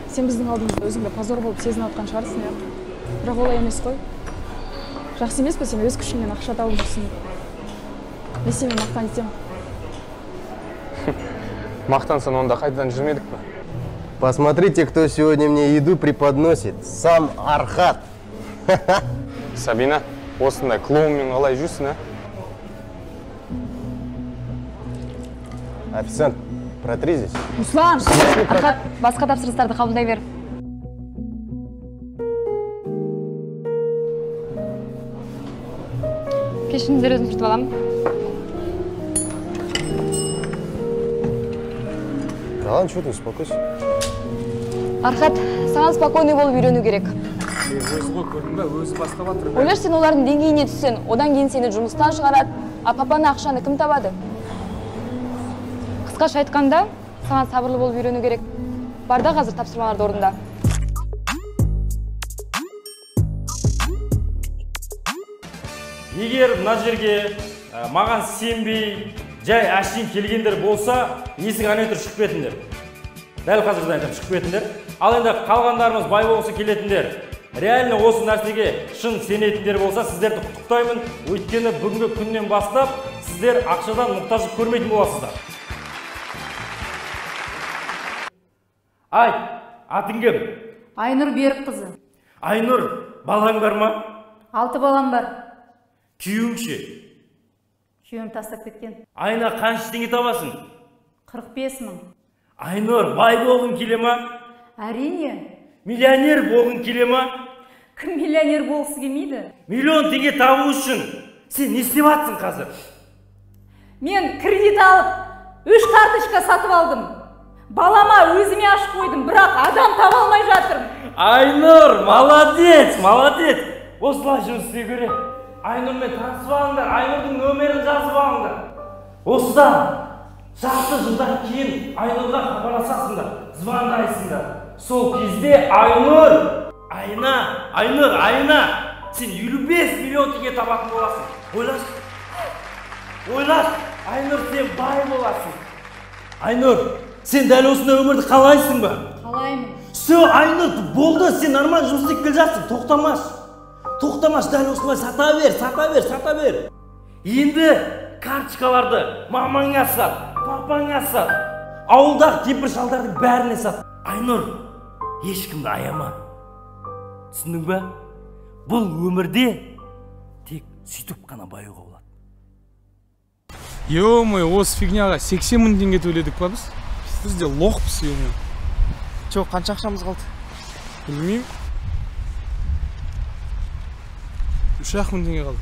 сен біздің алдымызда өзіңді позор болып сезініп отқан шығарсың, иә? Бірақ олай емес қой. Жақсы емес пе, сен өз күшіңнен ақша тауып жүрсің. Мен сенімен мақтан етемін. Мақтансан онда қайтадан жүрмедік пе? Посмотрите, кто сегодня мне еду преподносит. Сам Архат. Сабина, осындай клоунмен қалай жүрсің, а? Официант, протри здесь. Руслан, Архат, басқа тапсырыстарды қабылдай бер. Кешіріңіздер, өзім сүртіп аламын. Да ладно, что ты, успокойся. Архат, саған спокойный болып үйрену керек. Өзі ғой көрдің бе, өзі бастап жатыр. Ойлаш, сен олардың деңгейіне түссең, одан кейін сені жұмыстан шығарады, а папаны ақшаны кім табады? Қысқаша айтқанда, саған сабырлы болып үйрену керек. Барда қазір тапсырмаларды орында. Егер мына жерге маған сенбей, жай әшейін келгендер болса, есік ана тұр шығып кетіңдер. Дәл қазірден айтам, шығып кетіңдер. Ал енді қалғандарымыз бай болғысы келетіндер, реально осы нәрсеге шын сенетіндер болса, сіздерді құттықтаймын. Өйткені бүгінгі күннен бастап сіздер ақшадан мұқтаждық көрмейтін боласыздар. Ай, атың кім? Айнұр Берікқызы. Айнұр, балаң бар ма? 6 балам бар. Күйеуің ше? Күйеуім тастап кеткен. Айына қанша теңге табасың? 45 мың. Айнұр, бай болғың келе ма? Әрине. Миллионер болғың келе ма? Кім миллионер болғысы келмейді? Миллион теңге табу үшін сен не істеп жатсың қазір? Мен кредит алып, 3 карточка сатып алдым. Балама өзіме ашып қойдым, бірақ адам таба алмай жатырмын. Айнұр, молодец, молодец. Осылай жұмыс істей көре. Айнұрмен танысып алыңдар, Айнұрдың нөмірін жазып алыңдар. Осыдан жарты жылдан кейін Айнұрға хабарласасыңдар, звондайсыңдар. Сол кезде Айнұр, айына, сен 55 миллион теңге табатын боласың. Ойлаш, Айнұр, сен бай боласың. Айнұр, сен дәл осындай өмірді қалайсың ба? Қалаймын. Все, Айнұр, болды, сен нормально жұмыс істеп келе жатсың, тоқтамаш, дәл осылай сата бер. Енді карточкаларды мамаңа сат, папаңа сат, ауылдағы кемпір шалдардың бәріне сат. Айнұр, ешкімді аяма. Түсіндің бе? Бұл өмірде тек сөйтіп қана баюға болады. Ё-моё, осы фигняға 80 мың теңге төледік па біз? Біз де лоқпыз, ё-моё. Жоқ, қанша ақшамыз қалды? Білмеймін. 3 мың теңге қалды.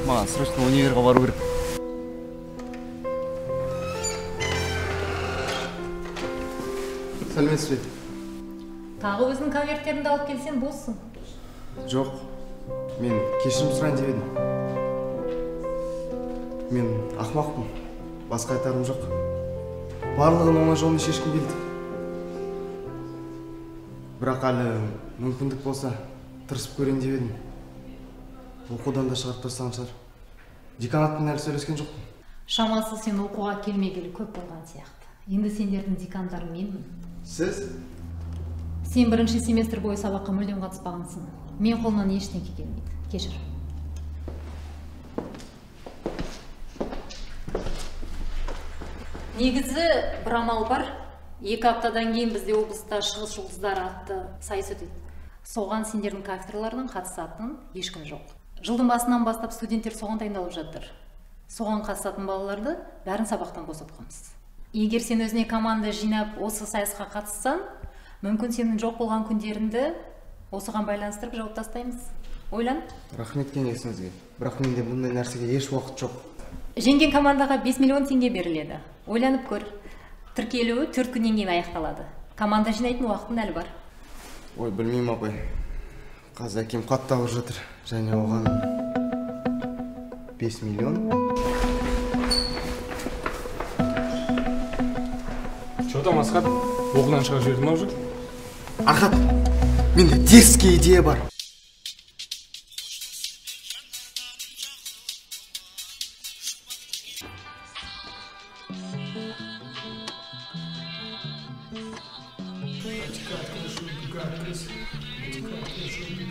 Маған срочно универға бару керек. Сәлеметсіз бе? Тағы өзінің конверттеріңді алып келсен болсын. Жоқ, мен кешірім сұрайын деп едім. Мен ақмақпын, басқа айтарым жоқ. Барлығын оңай жолмен шешкім келді. Бірақ әлі мүмкіндік болса, тырысып көрейін деп едім. Оқудан да шығарып тастаған шығар. Деканатпен әлі сөйлескен жоқпын. Шамасы сен оқуға келмегелі көп болған сияқты. Енді сендердің декандарың менмін. Сіз? Сен бірінші семестр бойы сабаққа мүлдем қатыспағансың. Мен қолымнан ештеңе келмейді. Кешір. Негізі бір амал бар. 2 аптадан кейін бізде облыста шығыс жұлдыздары атты сайыс өтеді. Соған сендердің кафедраларының қатысатын ешкім жоқ. Жылдың басынан бастап студенттер соған дайындалып жатыр. Соған қатысатын балаларды бәрін сабақтан босатқанбыз. Егер сен өзіне команда жинап осы сайысқа қатыссаң, мүмкін сенің жоқ болған күндеріңді осыған байланыстырып жауып тастаймыз. Ойлан. Рахмет кеңесіңізге. Бірақ менде бұндай нәрсеге еш уақыт жоқ. Жеңген командаға 5 миллион теңге беріледі. Ойланып көр. Тіркелуі 4 күннен кейін аяқталады. Команда жинайтын уақытың әлі бар. Ой, білмеймін апай. Қазір әкем қатты ауырып жатыр. Және оған 5 миллион. Что там, Асхат? Оқудан шығып жібердің ме уже? Архат, менде дерзкий идея бар.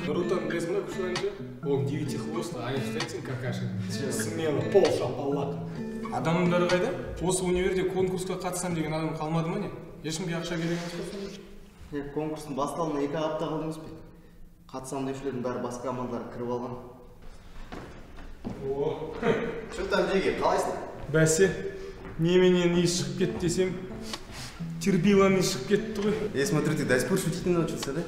Нурутан без много шуанче, он 9 хвостла, а Эйнштейн какаши. Смело, пол шапаллақ. Адамдар қайда? Осы универде конкурсқа қатысам деген адам қалмады ма не? Ешкімге ақша керек емес пе? Конкурстың басталуына 2 апта қалды емес пе? Қатысам деушілердің бәрі басқа командалар кіріп алған. Шылтам жеге, қалайсың? Бәсе, неменен ес шығып кетті десем, тербилан ес шығып кетті ғой. Я смотрю, ты до сих пор шутить научился, да?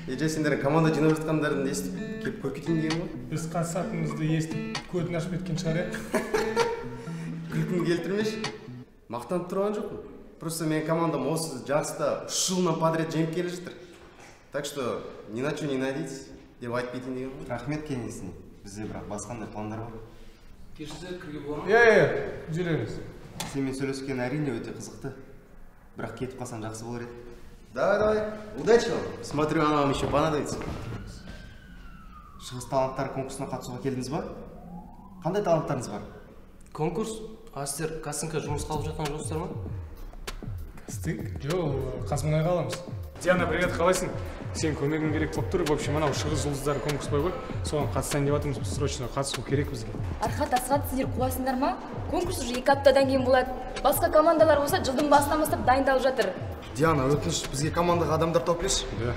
Ежа сендердің команда жинап жатқандарын естіп, келіп көркетейін деген ғой? Біз қатысатынымызды естіп, көзін ашып кеткен шығар, Күлкін келтірмеші. Мақтанып тұрған жоқпын. Просто менің командам осы жарыста 3 жылдан подряд жеңіп келе жатыр. Так что ни на что не надейтесь деп айтып кетейін деген ғой. Рахмет кеңесіне. Бізде бірақ басқандай пландар бар. Кешірсе кірге бола ма? Жүреміз. Сенімен сөйлескен әрине өте қызықты. Бірақ кетіп қалсам жақсы болар еді. Давай, удачи вам. Смотрю, она вам еще понадобится. Шығыс таланттар конкурсына қатысуға келдіңіз ба? Қандай таланттарыңыз бар? Конкурс? Сіздер кастингқа жұмысқа алып жатқан жоқсыздар ма? Кастинг? Жоқ, Қазмұнайға аламыз. Диана, привет, қалайсың? Сен көмегің керек болып тұр. В общем, анау шығыс жұлдыздары конкурс бар ғой. Соған қатысайын деп жатырмыз. Срочно қатысу керек бізге. Архат, Асхат, сіздер қуасыңдар ма? Конкурс уже 2 аптадан кейін болады. Басқа командалар болса жылдың басынан бастап дайындалып жатыр. Диана, өтініш бізге командаға адамдар тауып берші. Да.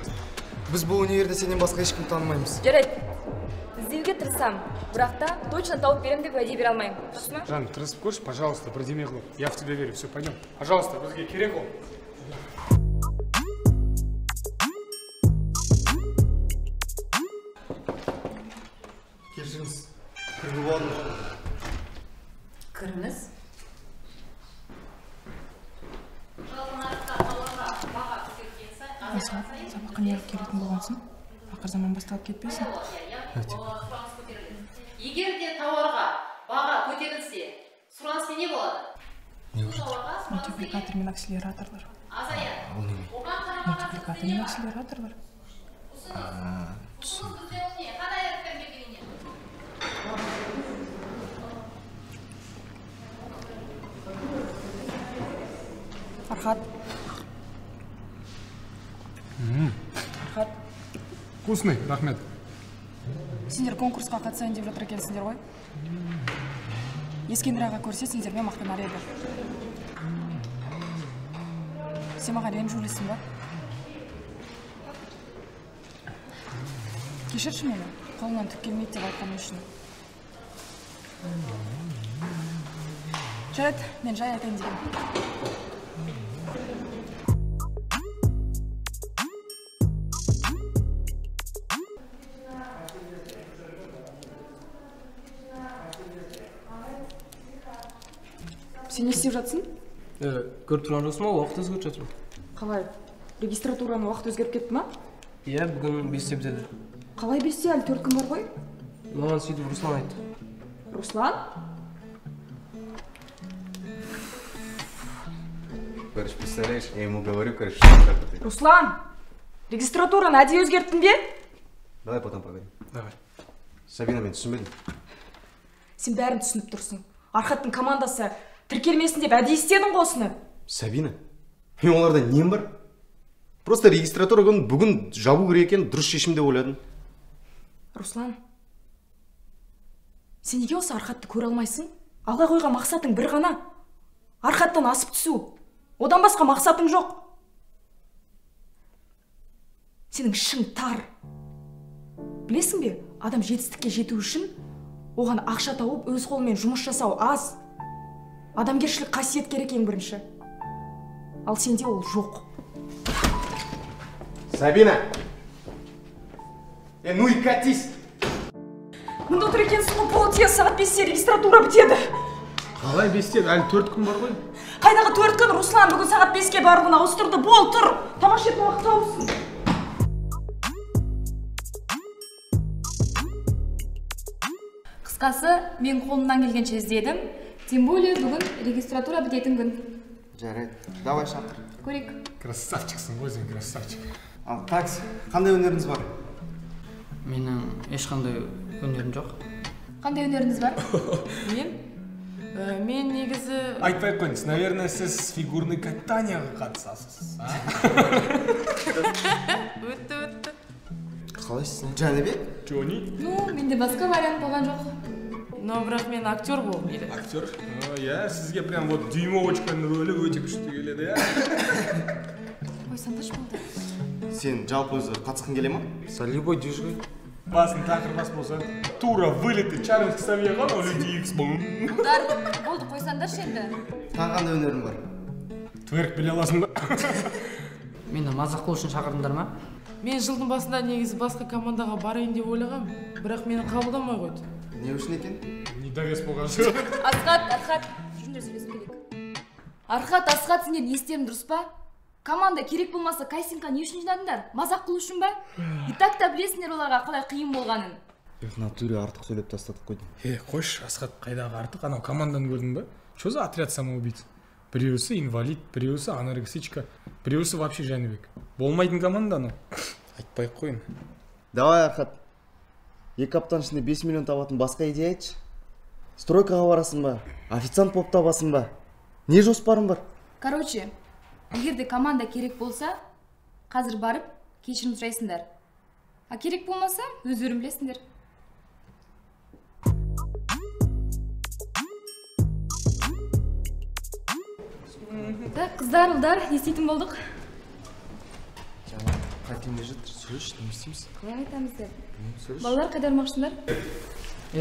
Біз бұл универде сенен басқа ешкім танымаймыз. Жарайды. Іздеуге тырысам, бірақ та точно тауып берем деп уәде бере алмаймын. Жақсы ма? Жан, тырысып көрші, пожалуйста, бірдеме қылып. Я в тебя верю. Все, пойдем. Пожалуйста, бізге керек ол. Кешіріңіз. Кіргі болдым. Кіріңіз. Асхат, сабаққа неғып келетін болғансың? Ақыр заман басталып кетпесін? Егер де тауарға баға көтерілсе, сұраныс не болады? Мультипликатор мен акселераторлар. Нәрселер жатырлар. Архат. Архат. Вкусный, рахмет. Сендер конкурсқа қатысайын деп жатыр екенсіңдер ғой. Ескендір аға көрсе сендермен мақтанар еді. Сен маған ренжіп жүрсің ба? Кешірші мені, қолымнан түк келмейді деп айтқаным үшін. Жарайды, мен жай айтайын дегенмін. Сен не істеп жатсың? Көріп тұрған жоқсың ба, уақыт өзгеріп жатырмын. Қалай? Регистратураның уақыт өзгеріп кетті ма? Иә, бүгін 5-те бітеді. Қалай 5-те, әлі 4 күн бар ғой? Маған сөйтіп Руслан айтты. Руслан? Короче, представляешь, я ему говорю, короче, что как ты. Руслан! Регистратураны әдейі өзгерттің бе? Давай потом поговорим. Давай. Сабина, мен түсінбедім. Сен бәрін түсініп тұрсың. Архаттың командасы тіркелмесін деп әдейі істедің ғой осыны. Сабина, мен оларда нем бар? Просто регистратура күнін бүгін жабу керек екен, дұрыс шешім деп ойладым. Руслан, сен неге осы Архатты көре алмайсың? Алға қойған мақсатың бір ғана. Архаттан асып түсу. Одан басқа мақсатың жоқ. Сенің ішің тар. Білесің бе, адам жетістікке жету үшін оған ақша тауып, өз қолымен жұмыс жасау аз. Адамгершілік қасиет керек ең бірінші. Ал сенде ол жоқ. Сабина! Ну и катись! Мұнда отыр екенсің ғой, полтия сағат 5-те регистратура бітеді. Қалай 5-те? Әлі 4 күн бар ғой. Қайдағы 4 күн? Руслан бүгін сағат 5-ке барлығын ауыстырды. Бол, тұр! Тамақ ішетін уақыт тауыпсың. Қысқасы, мен қолымнан келгенше іздедім. Тем более бүгін регистратура бітетін күн. Жарайды. Давай шақыр. Көрейік. Красавчиксың ғой сен, красавчик. Ал такси, қандай өнеріңіз бар? Менің ешқандай өнерім жоқ. Қандай өнеріңіз бар? Мен негізі... Айтпай қойыңыз, наверное, сіз фигурный катанияға қатысасыз. Өтті. Қалайсың? Жәнібек? Джони? Менде басқа вариант болған жоқ. Но бірақ мен актер болғым келеді. Актер? Иә, сізге прям вот дюймовочканың рөлі өте күшті келеді, иә? Қойсаңдаршы болды. Сен жалпы өзі қатысқың келе ма? За любой движгой. Басын тақыр бас болса, тура вылеты Чарльз Ксавьеға, но люди икс бұл. Болды, қойсаңдаршы енді. Тағы қандай өнерің бар? Тверк біле аласың ба? Мені мазақ қылу үшін шақырдыңдар ма? Мен жылдың басында негізі басқа командаға барайын деп ойлағам, бірақ мені қабылдамай қойды. Не үшін екен? Недовес болған шығар. Архат, жүріңдер сөйлесіп келейік. Асхат, сендер не істерің дұрыс па? Команда керек болмаса кастингқа не үшін жинадыңдар? Мазақ қылу үшін ба? И так та білесіңдер оларға қалай қиын болғанын. В натуре артық сөйлеп тастадық қойдың. Қойшы, Асхат қайдағы артық? Анау команданы көрдің ба? Что за отряд самоубийц? Біреусі инвалид, біреусі анорексичка, біреусі вообще Жәнібек. Болмайтын команда анау. Айтпай қойын. Давай, Архат. 2 аптаның ішінде 5 миллион табатын басқа идея айтшы. Стройкаға барасың ба? Официант болып табасың ба? Не жоспарың бар? Короче, егерде команда керек болса, қазір барып, кешірім сұрайсыңдар. А керек болмаса, өздерің білесіңдер. Так, қыздар, ұлдар, не істейтін болдық? Қайтемде жатыр, сөйлеш, не істейміз? Не айтамыздар? Балалар қайда бармақшысыңдар?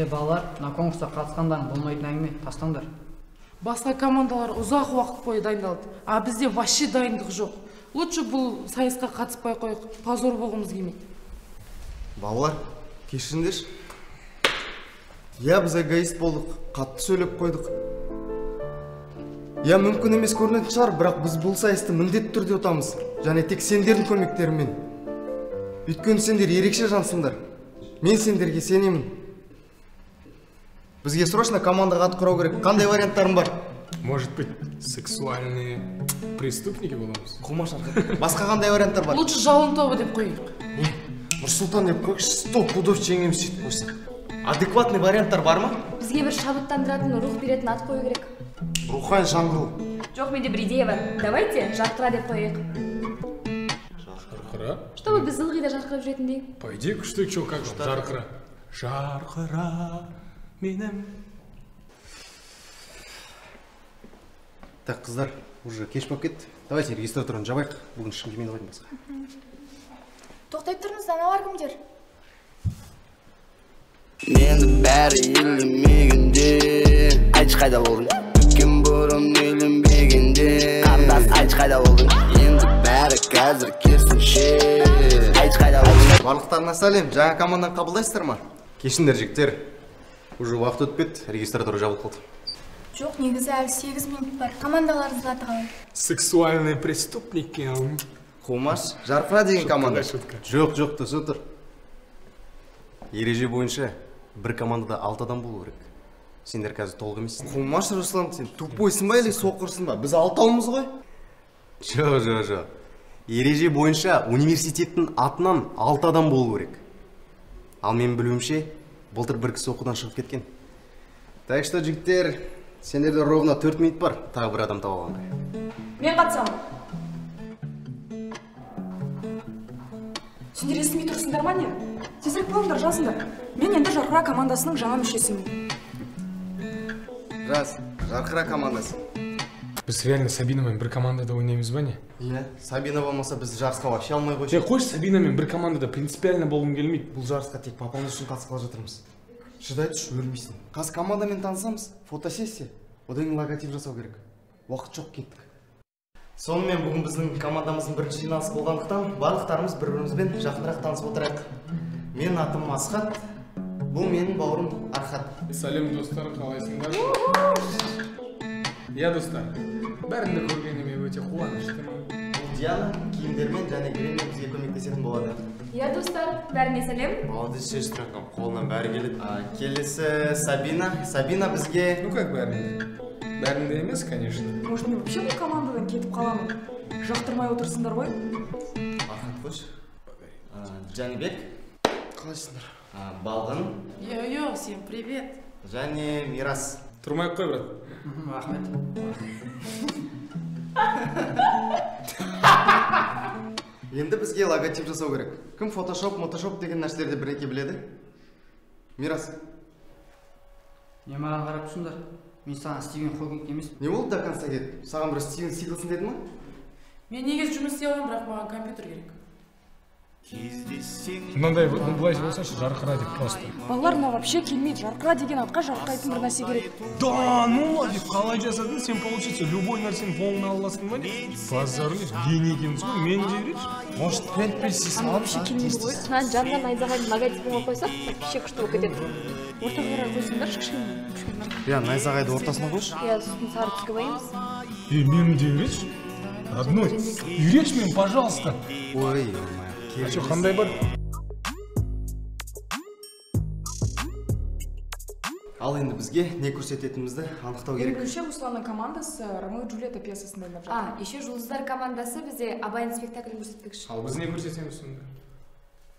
Балалар, мына конкурсқа қатысқандарың болмайтын әңгіме, тастаңдар. Басқа командалар ұзақ уақыт бойы дайындалды, а бізде вообще дайындық жоқ. Лучше бұл сайысқа қатыспай қойық, позор болғымыз келмейді. Балалар, кешіріңдерші. Я біз эгоист болдық, қатты сөйлеп қойдық. Я мүмкін емес көрінетін шығар, бірақ біз бұл сайысты міндетті түрде ұтамыз. Және тек сендердің көмектерімен. Өйткені сендер ерекше жансыңдар. Мен сендерге сенемін. Бізге срочно командаға ат құрау керек. Қандай варианттарың бар? Может быть, сексуальные преступники боламыз? Қумаш Архат. Басқа қандай варианттар бар? Лучше жалын тобы деп қояйық. Не? Нұрсұлтан деп қойшы, стоп, пудов жеңем сөйтіп қойса. Адекватный варианттар бар ма? Бізге бір шабыттандыратын, рух беретін ат қою керек. Рухани жаңғыру. Жоқ, менде бір идея бар. Давайте жарқыра деп қояйық. Жарқыра? Чтобы біз ылғи да жарқырап жүретіндей. По идее, күшті, чё, как жарқыра? Жарқыра менің. Так, қыздар, уже кеш болып кетті. Давайте регистраторын жабайық. Бүгін шын келмей қойдым басқа. Тоқтай тұрыңыз, аналар кімдер? Менді бәрі елемегенде Айтшы қайда болдың? Өткен бұрын үйленбегенде Қандас айтшы қайда болдың? Енді бәрі қазір керісінше Айтшы қайда болдың? Барлықтарына сәлем, жаңа командан қабылдайсыздар ма? Кешіңдер жігіттер. Уже уақыт өтіп кетті, регистратор жабылып қалды. Жоқ, негізі әлі 8 минут бар. Командаларыңызды аты қалай? Сексуальные преступники. Қумаш, жарқыра деген команда. Жоқ, түсі тұр. Ереже бойынша бір командада 6 адам болу керек. Сендер қазір толық емессің. Қумаш Руслан, сен тупойсың ба или соқырсың ба? Біз 6 алмыз ғой? Жоқ. Ереже бойынша университеттің атынан 6 адам болу керек. Ал мен білуімше, былтыр бір кісі оқудан шығып кеткен. Так что, жігіттер, сендерде ровно 4 минут бар, тағы бір адам таба алғанға. Мен қатысамын. Сендер естімей тұрсыңдар ма не? Тезірек болыңдар, жазыңдар. Мен енді жарқыра командасының жаңа мүшесімін. Жаз, жарқыра командасы. Біз реально Сабинамен бір командада ойнаймыз ба не? Иә, Сабина болмаса біз жарысқа вообще алмай қойшы. Қойшы, Сабинамен бір командада принципиально болғым келмейді. Бұл жарысқа тек папамыз үшін қатысқалы жатырмыз. Шыдай түш, өлмейсің. Қазір командамен танысамыз, фотосессия. Одан кейін логотип жасау керек. Уақыт жоқ, кеттік. Сонымен бүгін біздің командамыздың бірінші жиналысы болғандықтан барлықтарымыз бір-бірімізбен жақынырақ танысып отырайық. Мен атым Асхат, бұл менің бауырым Архат. Сәлем достар, қалайсыңдар? Иә достар, бәрінді көргеніме өте қуаныштымын. Бұл Диана киімдермен және гриммен бізге көмектесетін болады. Иә достар, бәріне сәлем. Молодец, сестренкам, қолынан бәрі келеді. Келесі Сабина. Сабина бізге... Ну как бәрінде? Бәрінде емес, конечно. Может, мен вообще бұл командадан кетіп қаламын? Жақтырмай отырсыңдар ғой? Архат қойшы. Жәнібек. Қалайсыңдар? Балғын. Йо, всем привет. Және Мирас. Тұрмай қой, брат. Рахмет. Енді бізге логотип жасау керек. Кім фотошоп деген нәрселерді бір-екі біледі? Мирас. Не маған қарап тұрсыңдар? Мен саған Стивен Хокинг емес. Не болды до конца кетіп? Саған бір Стивен Сиглсон деді ма? Мен негізі жұмыс істей аламын, бірақ маған компьютер керек. Мынандай былайша болсашы, жарқыра деп просто. Балалар, мына вообще келмейді. Жарқыра деген атқа жарқырайтын бір нәрсе керек. Да, ну ладно, қалай жасадың, сен получится любой нәрсені қолына аласың ба не? Базарлы, гений екенсіз ғой, мен де үйретші. Может, пен-пен вообще келмейді ғой. Мынаны жанған найзағайдың логотипін қойсақ, вообще күшті болып кетеді. Ортаға қарай қойсыңдар, кішкене. Иә, найзағайды ортасына қойшы. Иә, сосын сары түске боямыз. Мен де үйретші. Родной, үйретші мен, пожалуйста. Ой, а что, қандай бар? Ал енді бізге не көрсететінімізді анықтау керек. Белгіліше Русланның командасы Ромео и Джульетта пьесасын дайындап жатыр. Еще Жұлдыздар командасы бізде Абайдың спектаклін көрсетпекші. Ал біз не көрсетеміз сонда?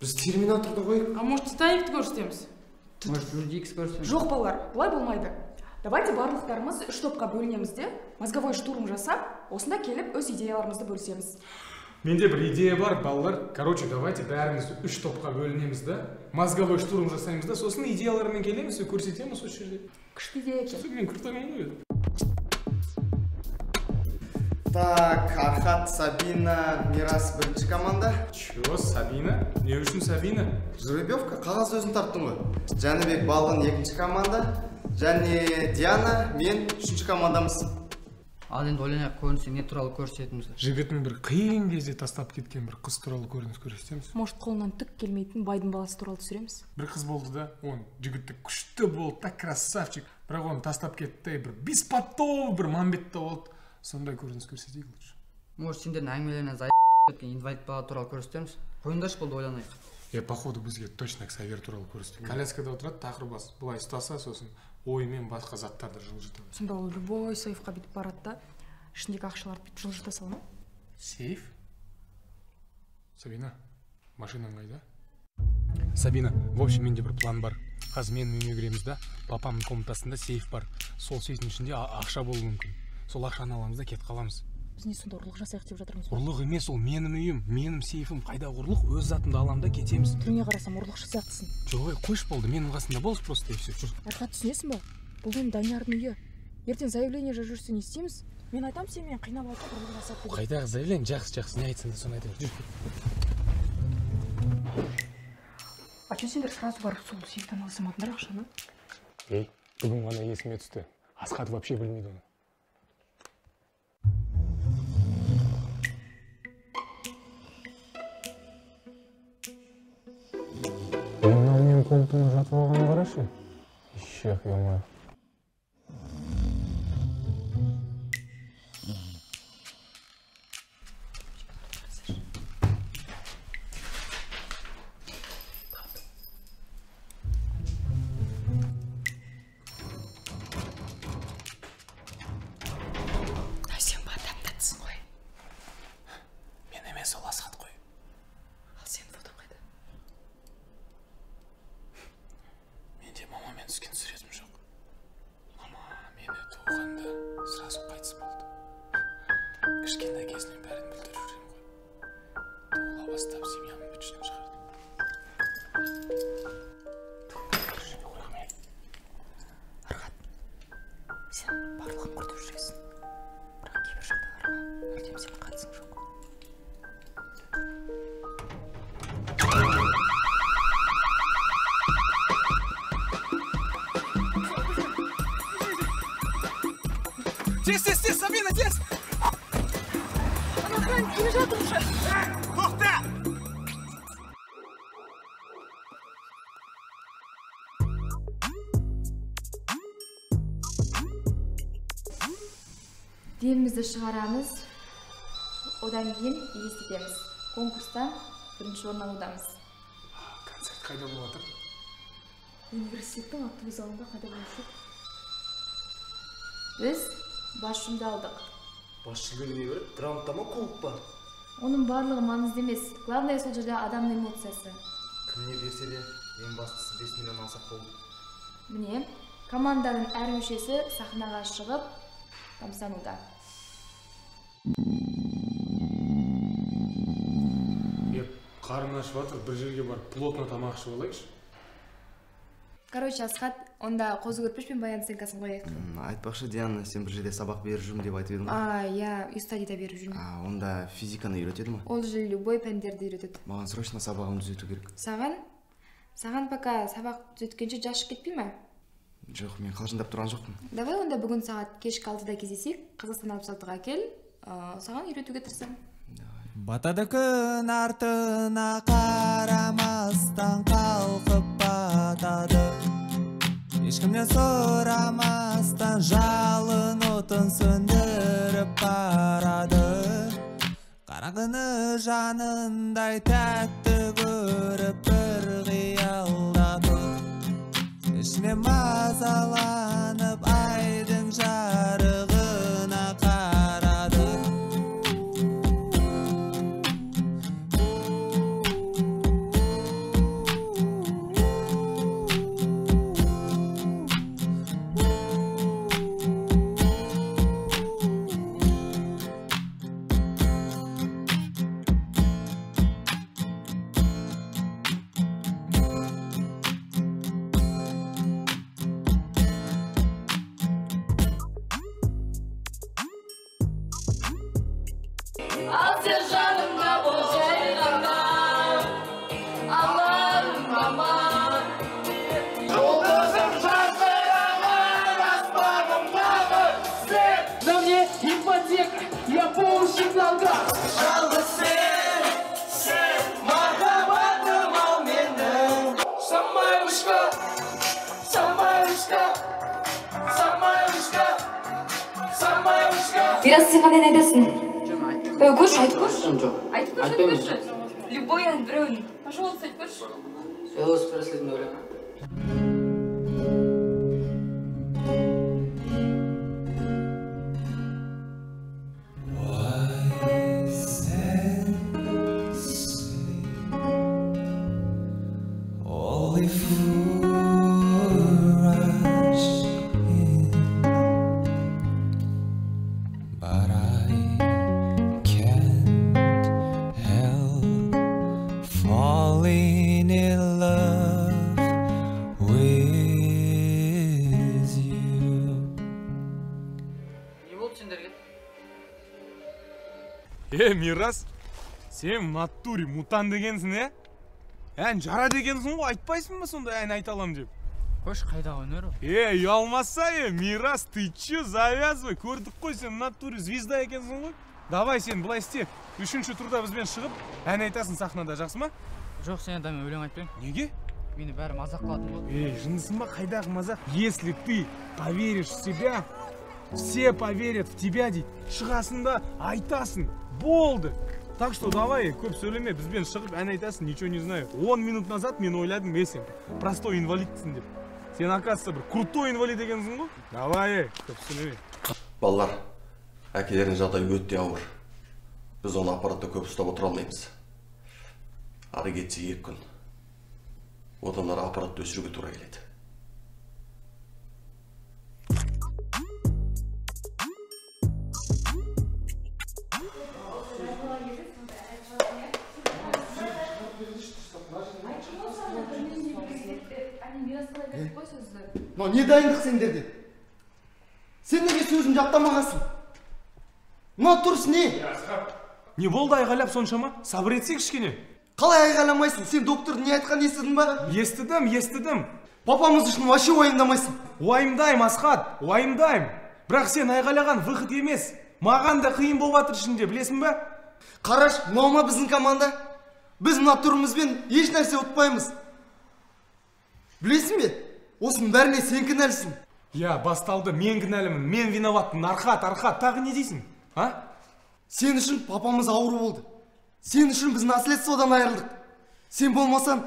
Біз Терминаторды қойып. А может, Титаникті көрсетеміз? Может, Люди Икс көрсетеміз? Жоқ, балалар, бұлай болмайды. Давайте барлықтарымыз 3 топқа бөлінеміз де, мозговой штурм жасап, осында келіп өз идеяларымызды бөлісеміз. Менде бір идея бар, балалар. Короче, давайте бәріміз 3 топқа бөлінеміз да, мозговой штурм жасаймыз да, сосын идеялармен келеміз и көрсетеміз осы жерде. Күшті идея екен. Мен күртамын ғой. Так, Архат, Сабина, Мирас бірінші команда. Чё, Сабина? Не үшін Сабина? Жеребьевка, қағаз өзін тарттың ғой. Жәнібек, Балғын екінші команда. Және Диана, мен үшінші командамыз. Ал енді ойланайық, көрінсе не туралы көрсететіміз? Жігітің бір қиын кезде тастап кеткен бір қыз туралы көрсетеміз. Может, қолынан түк келмейтін байдың баласы туралы түсіреміз? Бір қыз болды да, он жігіті күшті болды, так красавчик. Бірақ оны тастап кетті, бір беспонтовый, бір мамбетті болды. Сондай көрініс көрсетейік лучше. Может, сендердің әңгімелеріне кеткен инвалид бала туралы көрсетеміз? Қойыңдаршы болды, ойланайық. Походу бізге точно ксавер туралы көрсетейік. Коляскада отырады, тақыр бас. Бұлай ұстаса, сосын ой мен басқа заттарды жылжытамын. Сонда ол любой сейфқа бүйтіп барады да, ішіндегі ақшаларды бүйтіп жылжыта сала ма? Сейф? Сабина, машинаң қайда? Сабина, в общем, менде бір план бар. Қазір мен үйіне кіреміз да, папамның комнатасында сейф бар. Сол сейфтің ішінде ақша болуы мүмкін. Сол ақшаны аламыз да кетіп қаламыз. Біз не сонда ұрлық жасайық деп жатырмыз ба? Ұрлық емес, ол менің үйім, менің сейфім. Қайда ұрлық? Өз затымды аламын да кетеміз. Түріңе қарасам ұрлықшы сияқтысың. Жоқ, қойш болды, менің қасында болшы просто и все. Арқат, түсінесің ба? Бұл енді Даниярдың үйі. Ертең заявление жазып жүрсе не істейміз? Мен айтам, сен мені қинап алып ұрлық жасап деп. Қайдағы заявление? Жақсы, не айтсаң да соны айтайық. Жүр. А че сендер сразу барып сол сейфтен алсамадыңдар ақшаны? Ей, бүгін ғана есіме түсті. Асхат вообще білмейді оны. Менің комнатымда жатып алғанын қарашы. Ищех, ё-моё. Сен ба тәп-тәттісің ғой. Мен емес, ол Асхат қой. Ал сен фотон қайда? Менде мамамен түскен суретім жоқ. Мама мені туғанда сразу қайтыс болды. Кішкентай кезінен бәрін білдіріп жүрем ғой. Туыла бастап семьямның бюджетін шығардым. Арқат, сен барлығын құртып жүресің. Бірақ кейбір жағдайларға мүлдем сенің қатысың жоқ. Тез, Сабина, тез! Охранник келе жатыр уже. Тоқта! Демімізді шығарамыз, одан кейін естетеміз. Конкурстан бірінші орын алудамыз. Концерт қайда болып жатыр? Университеттің актовый залында қайда болушы? Біз бас жүлде алдық. Бас жүлде не береді? Грамота ма, кубок па? Оның барлығы маңызды емес. Главное сол жерде адамның эмоциясы. Кімне берсе де, ең бастысы 5 миллион алсақ болды. Міне, команданың әр мүшесі сахнаға шығып, тамсануда. Қарым ашып жатыр, бір жерге барып плотно тамақ ішіп алайықшы. Короче, Асхат, онда қозы көрпеш пен баян сценкасын қояйық. Айтпақшы, Диана, сен бір жерде сабақ беріп жүрмін деп айтып едің ғой. Иә, стадияда беріп жүрмін. Онда физиканы үйретеді ма? Ол же любой пәндерді үйретеді. Маған срочно сабағымды түзету керек. Саған пока сабақ түзеткенше жашып кетпей ма? Жоқ, мен қалжыңдап тұрған жоқпын. Давай онда бүгін сағат кешкі 6-да кездесейік, Қазақстан 66-ға кел, саған үйретуге тырысамын. Батады күн артына қарамастан қалқып батады. Ешкімнен сұрамастан жалын отын сөндіріп барады. Қараңғыны жанындай тәтті көріп бір қиялдатып, ішіне мазаланып айдың жарығына қарады. Al sen жанымда бол жай ғана, Allah'ım aman. Жұлдызым жарқыраған аспанымдағы свет. На мне ипотека, я получил долга. Жалғыз сен махаббатым ал менің. Самайышқа, самайышқа, самайышқа, самайышқа. Мирас, сен қандай айтасың? Көрші, айтып көрші. Айтып көрші. Любой ән біреуін. Пожалуйста, айтып көрші. Велос преследуем. rush in, but I can't help falling in love with you. Не болды сендерге? Мирас, сен натуре мутан дегенсің, ән жара дегенсің ғой, айтпайсың ба сонда ән айта алам деп? Қош, қайдағы өнер? Ұялмаса, Мирас, ты чё, завязывай, көрдік қой, сен натуре звезда екенсің ғой. Давай сен былай істе, 3-ші турда бізбен шығып, ән айтасың сахнада, жақсы ма? Жоқ, сен адаммен өлең айтпайын. Неге? Мені бәрі мазақ қылатын ғой. Жындысың ба, қайдағы мазақ? Если ты поверишь в себя, все поверят в тебя, дейді. Шығасында айтасың, болды. Так что давай, көп сөйлеме, бізбен шығып ән айтасың, ничего не знаю. 10 минут назад мен ойладым, сен простой инвалидсің деп. Сен, оказывается, бір крутой инвалид екенсің ғой. Давай, көп сөйлеме. Балалар, әкелердің жағдайы өте ауыр. Біз оны аппаратта көп ұстап отыра алмаймыз. Ары кетсе 2 күн. Одан ары аппаратты өшіруге тура келеді. Не дайындық сендерде? Сен неге сөзін жаттамағасың? Дұрыс не? Не болды айғайлап соншама? Сабыр етсек кішкене. Қалай айғайламайсың? Сен доктордың не айтқан естідің ба? Естідім. Папамыз үшін вообще уайымдамайсың. Уайымдайым, Асхат, уайымдайым. Бірақ сен айғайлаған выход емес. Маған да қиын болып жатыр ішінде, білесің ба? Қараш, мынау біздің команда. Біз мына түрімізбен еш нәрсе ұтпаймыз. Білесің бе? Осының бәріне сен кінәлісің. Басталды, мен кінәлімін, мен виноватпын. Архат, тағы не дейсің? Сен үшін папамыз ауыр болды. Сен үшін біз наследстводан айырылдық. Сен болмасаң,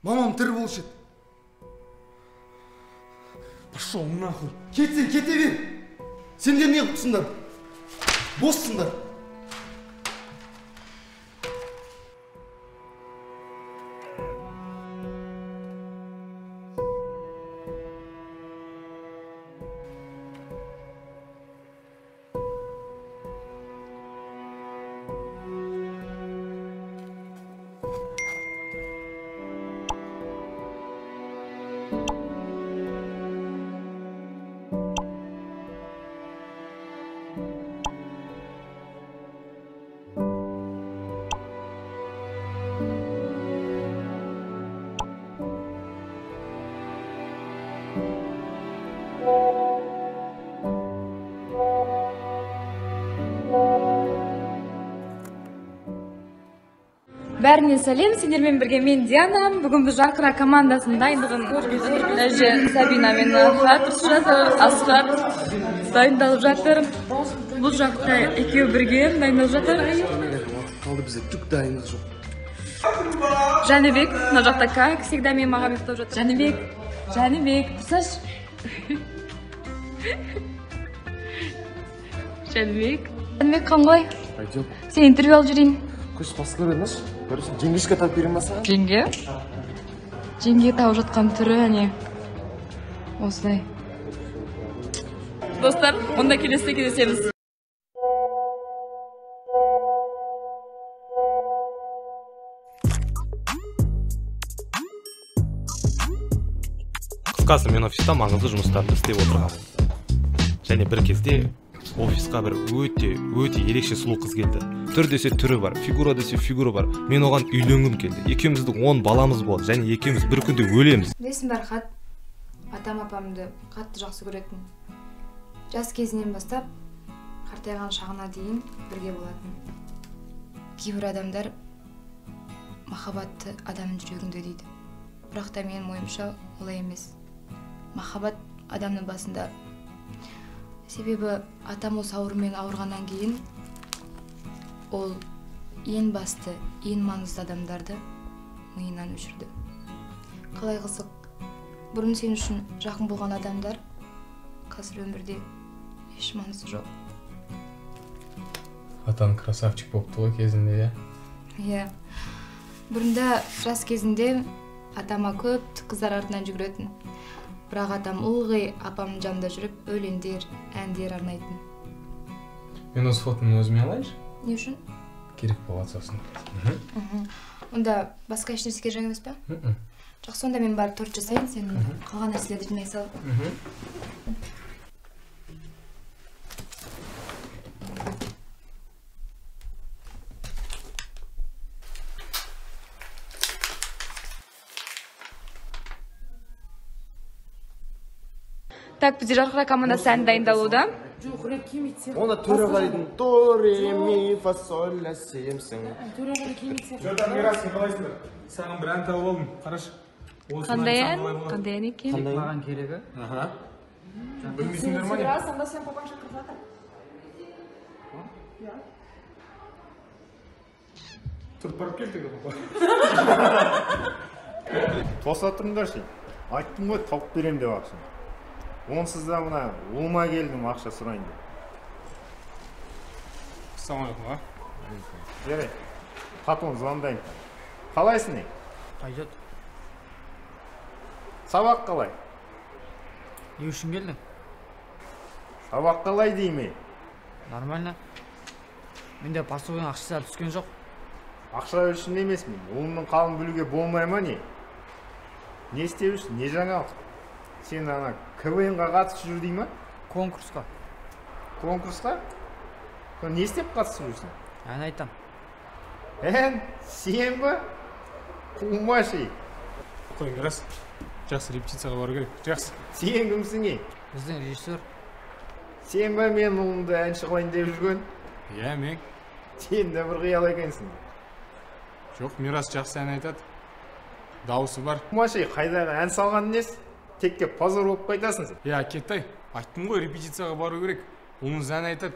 мамам тірі болушы еді. Пошел нахуй. Кетсең, кете бер. Сендер не құтсыңдар? Боссыңдар. Бәріне сәлем, сендермен бірге мен Диана. Бүгін біз Жарқыра командасының дайындығын Сабина мен Асхат дайындалып жатыр. Бұл жақта екеуі бірге дайындалып жатыр. Қалды бізде түк дайындық жоқ. Жәнібек, мына жақта как всегда мен маған ұйықтап жатыр. Жәнібек, тұрсаш. Жәнібек, қамғай. Сен интервью алып жүрейін. Көш басқа көрінеш? Көрісін, жеңгешке тап берем ба саған? Жеңге тауып жатқан түрі, әне. Осылай. Достар, онда келесіде кездесеміз. Қысқасы, мен офиста маңызды жұмыстарды істеп отырғанмын. Және бір кезде офисқа бір өте ерекше сұлу қыз келді. Түр десе түрі бар, фигура десе фигура бар. Мен оған үйленгім келді. Екеуміздің 10 баламыз болды, және екеуміз бір күнде өлеміз. Білесің бе, Архат, атам-апамды қатты жақсы көретін. Жас кезінен бастап, қартайған шағына дейін бірге болатын. Кейбір адамдар махаббатты адамның жүрегінде дейді. Бірақ та менің ойымша олай емес. Махаббат адамның басында. Себебі атам осы аурумен ауырғаннан кейін ол ең басты, ең маңызды адамдарды миынан өшірді. Қалай қызық, бұрын сен үшін жақын болған адамдар қазір өмірде еш маңызы жоқ. Атаң красавчик болыпты ғой кезінде, Иә. Бұрында жас кезінде Атама көп қыздар артынан жүгіретін. Бірақ атам ылғи апамның жанында жүріп, өлеңдер, әндер арнайтын. Мен осы фотоны өзіме алайыншы? Не үшін? Керек болады сосын. Онда басқа еш нәрсеге жаңа емес па? Жақсы, онда мен барып торт жасайын, сен қалған нәрселерді жинай сал. Так, бізде жарқыра командасы ән дайындалуда. Жоқ, рэп кемейт. Онда төреғалидың до, ре, ми, фа, соль, ля, семсің. Төреғали кемейт. Жолдан Мирас, не қалайсыңдар? Саған бір ән тауып алдым, қарашы. Қандай ән? Қандай ән екен? Маған керегі? Білмейсіңдер ма не? Сонда сен папаң шақырып жатыр. Тұрып барып келді папа. Тоса тұрыңдаршы. Айттым ғой, тауып берем деп ақшын. Онсыз да мына ұлыма келдім ақша сұрайын деп. Ассалаумағалейкум, а? Жарай, патон звондайын. Қалайсың, не? Қайдет. Сабақ қалай? Не үшін келдің? Сабақ қалай дейме? Нормально. Менде пасуын ақшасы түскен жоқ. Ақша үшін емес мен. Ұлымның қалын білуге болмай ма не? Не істеу үшін? Не жаңалық? Сен ана КВН-ға қатысып жүр дей ма? Конкурсқа. Конкурсқа? Не істеп қатысып жүрсің? Ән айтам. Ән? Сен ба? Қумаши. Қой, Мирас. Жақсы репетицияға бару керек. Жақсы. Сен кімсің е? Біздің режиссер. Сен ба мен ұлымды әнші қылайын деп жүрген? Иә, мен. Сен де бір қиял екенсің. Жоқ, Мирас жақсы ән айтады. Дауысы бар. Қумаши, қайдағы ән салған несі? Текке позор болып қайтасың сен. Иә, кеттай. Айттым ғой, репетицияға бару керек. Ұлыңыз ән айтады.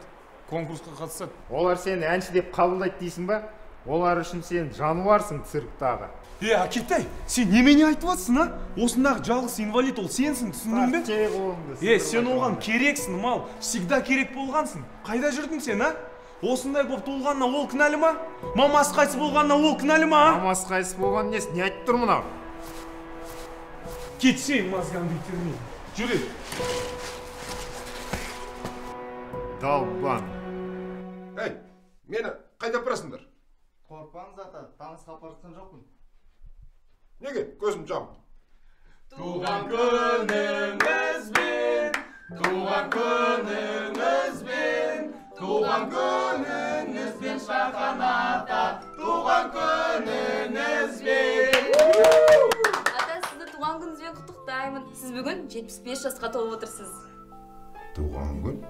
Конкурсқа қатысады. Олар сені әнші деп қабылдайды дейсің ба? Олар үшін сен жануарсың цирктағы. Кеттай, сен немене айтып жатсың, а? Осындағы жалғыз инвалид ол сенсің, түсіндің бе? Сен оған керексің, мал. Всегда керек болғансың. Қайда жүрдің сен, а? Осындай болып туылғанына ол кінәлі ма? Мамасы қайсы болғанына ол кінәлі ма? Мамасы қайсы болған несі? Не айтып тұр мынау? Кетсең мазғанды итермей. Жүре. Далбан. Әй, мені қайда апарасыңдар? Қорқпаңыз ата, танысқа апарған жоқпын. Неге? Көзім жабық. Туған күніңізбен, туған күніңізбен, туған күніңізбен Шахан ата, туған күніңізбен. Ата, сізді туған күніңізбен құттықтаймын. Сіз бүгін 75 жасқа толып отырсыз. Туған күн?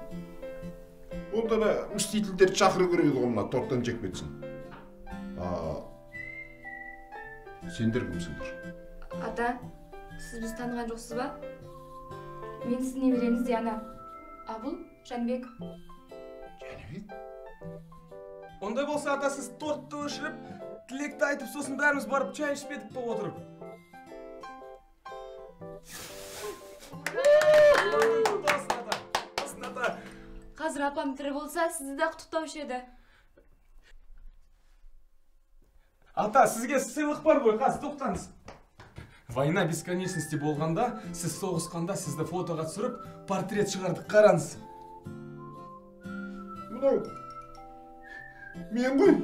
Онда да мстительдерді шақыру керек ғой мына торттан жеп кетсін. Сендер кімсіңдер? Ата, сіз бізді таныған жоқсыз ба? Мен сіздің немереңіз Диана. А бұл Жанбек. Жанбек? Ондай болса ата сіз тортты өшіріп, тілекті айтып, сосын бәріміз барып чай ішіп едік болып отырып. Қазір апам тірі болса, сізді де құттықтаушы еді. Ата, сізге сыйлық бар ғой, қаз, тоқтаңыз. Война бесконечности болғанда, сіз соғысқанда сізді фотоға түсіріп, портрет шығардық, қараңыз. Мынау, мен ғой?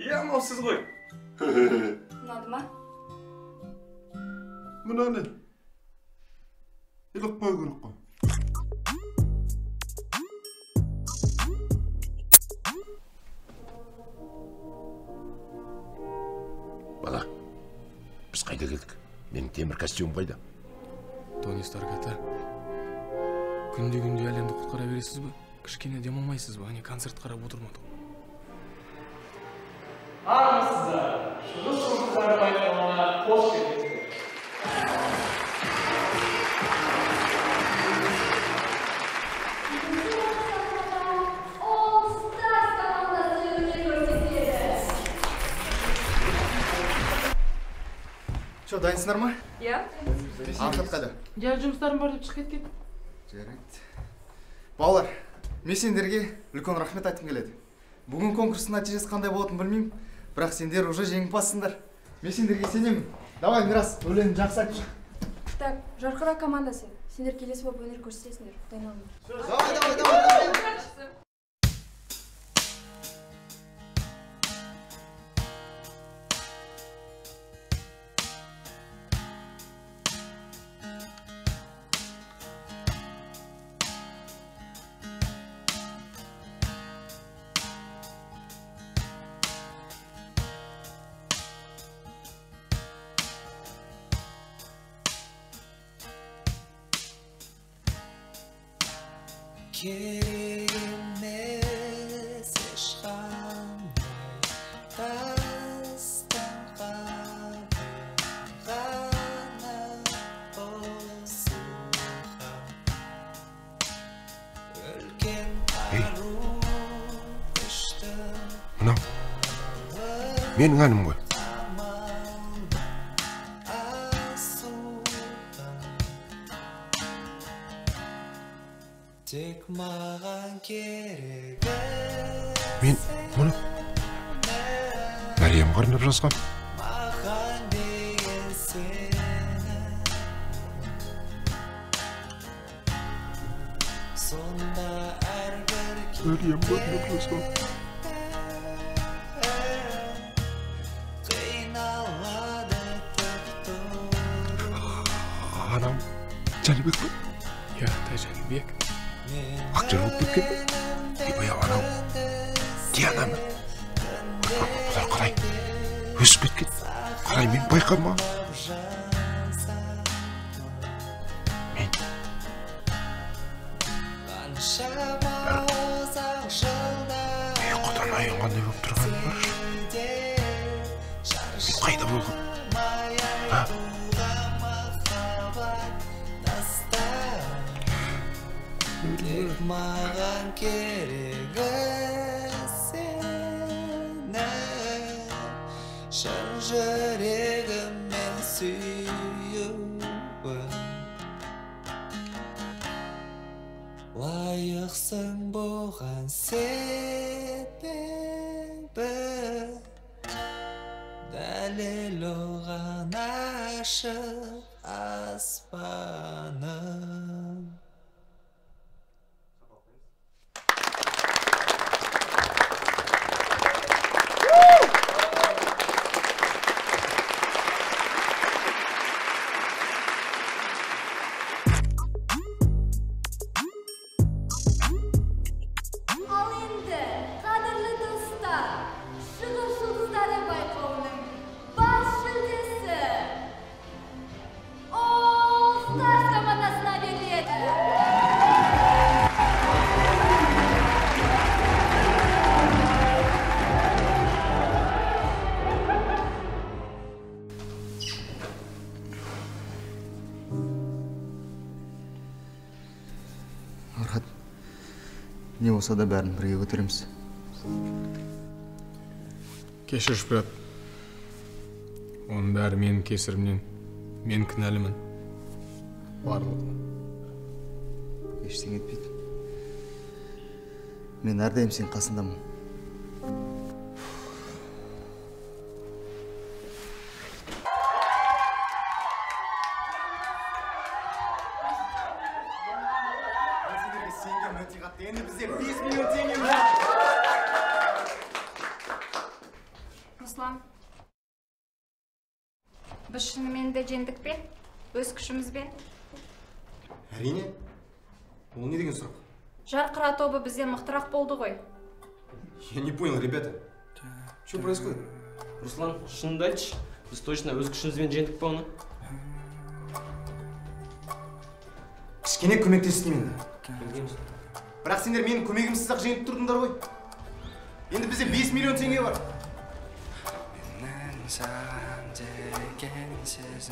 Иә, мынау сіз ғой. Ұнады ма? Мынаны илық қой керек қой. Бала, біз қайда келдік? Менің темір костюм қайда? Тони Старк ата, күнде әлемді құтқара бересіз бі? Кішкене демалмайсыз ба? Әне концерт қарап отырмадық. Армысыздар, шығыс жұлдыздар байқауына қош келдіңіздер. Що, дайынсыңдар ма? Иә. Арқат қайда? Жай жұмыстарым бар деп шығып кеткен. Жарайды. Балалар, мен сендерге үлкен рахмет айтқым келеді. Бүгін конкурстың нәтижесі қандай болатынын білмеймін, бірақ сендер уже жеңімпазсыңдар. Мен сендерге сенемін. Давай, Мирас, өлеңді жақсы айтшы. Так, жарқырақ командасы. Сендер келесі болып өнер көрсетесіңдер. Дайындалыңдар. Давай. Керек емес ешқандай тастан ғана осыға үлкен қару күшті Мынау менің әнім ғой. Тек маған керек Мен мұны Мәриям қарындап жазған. маған деген сені сонда әрбір Мәриям қарындап жазған. қиналады тіпті Анам Жәнібек пе? Иә, Жәнібек. Актер болып кеткен бе? Баяу анау Диана ма? Бұлар қалай өсіп кеткен? Қалай мен байқамам? Ұйқыдан оянғандай болып тұрғаным бар. Мен қайда болғам? Тек маған керегі сені шын жүрегіммен сүюің лайықсың бұған себебі дәлел оған ашық аспаным Ал енді, қадірлі достар, шығыс жұлдыздары байқауының бас жүлдесі All Stars командасына беріледі. Архат, не болса да бәрін бірге көтереміз. Кешірші, брат. Оның бәрі менің кесірімнен. Мен кінәлімін. Барлығы. Ештеңе етпейді. Мен әрдайым сен қасындамын. Енді бізде 5 миллион теңге бар. Руслан, біз шынымен де жеңдік пе? Өз күшімізбен? Әрине. Ол не деген сұрақ? Жарқыра тобы бізден мықтырақ болды ғой. Я не понял, ребята. Что происходит? Руслан, шыныңды айтшы. Біз точно өз күшімізбен жеңдік пе оны? Кішкене көмектесті мені. Бірақ сендер менің көмегімсіз-ақ жеңіп тұрдыңдар ғой. Енді бізде 5 миллион теңге бар.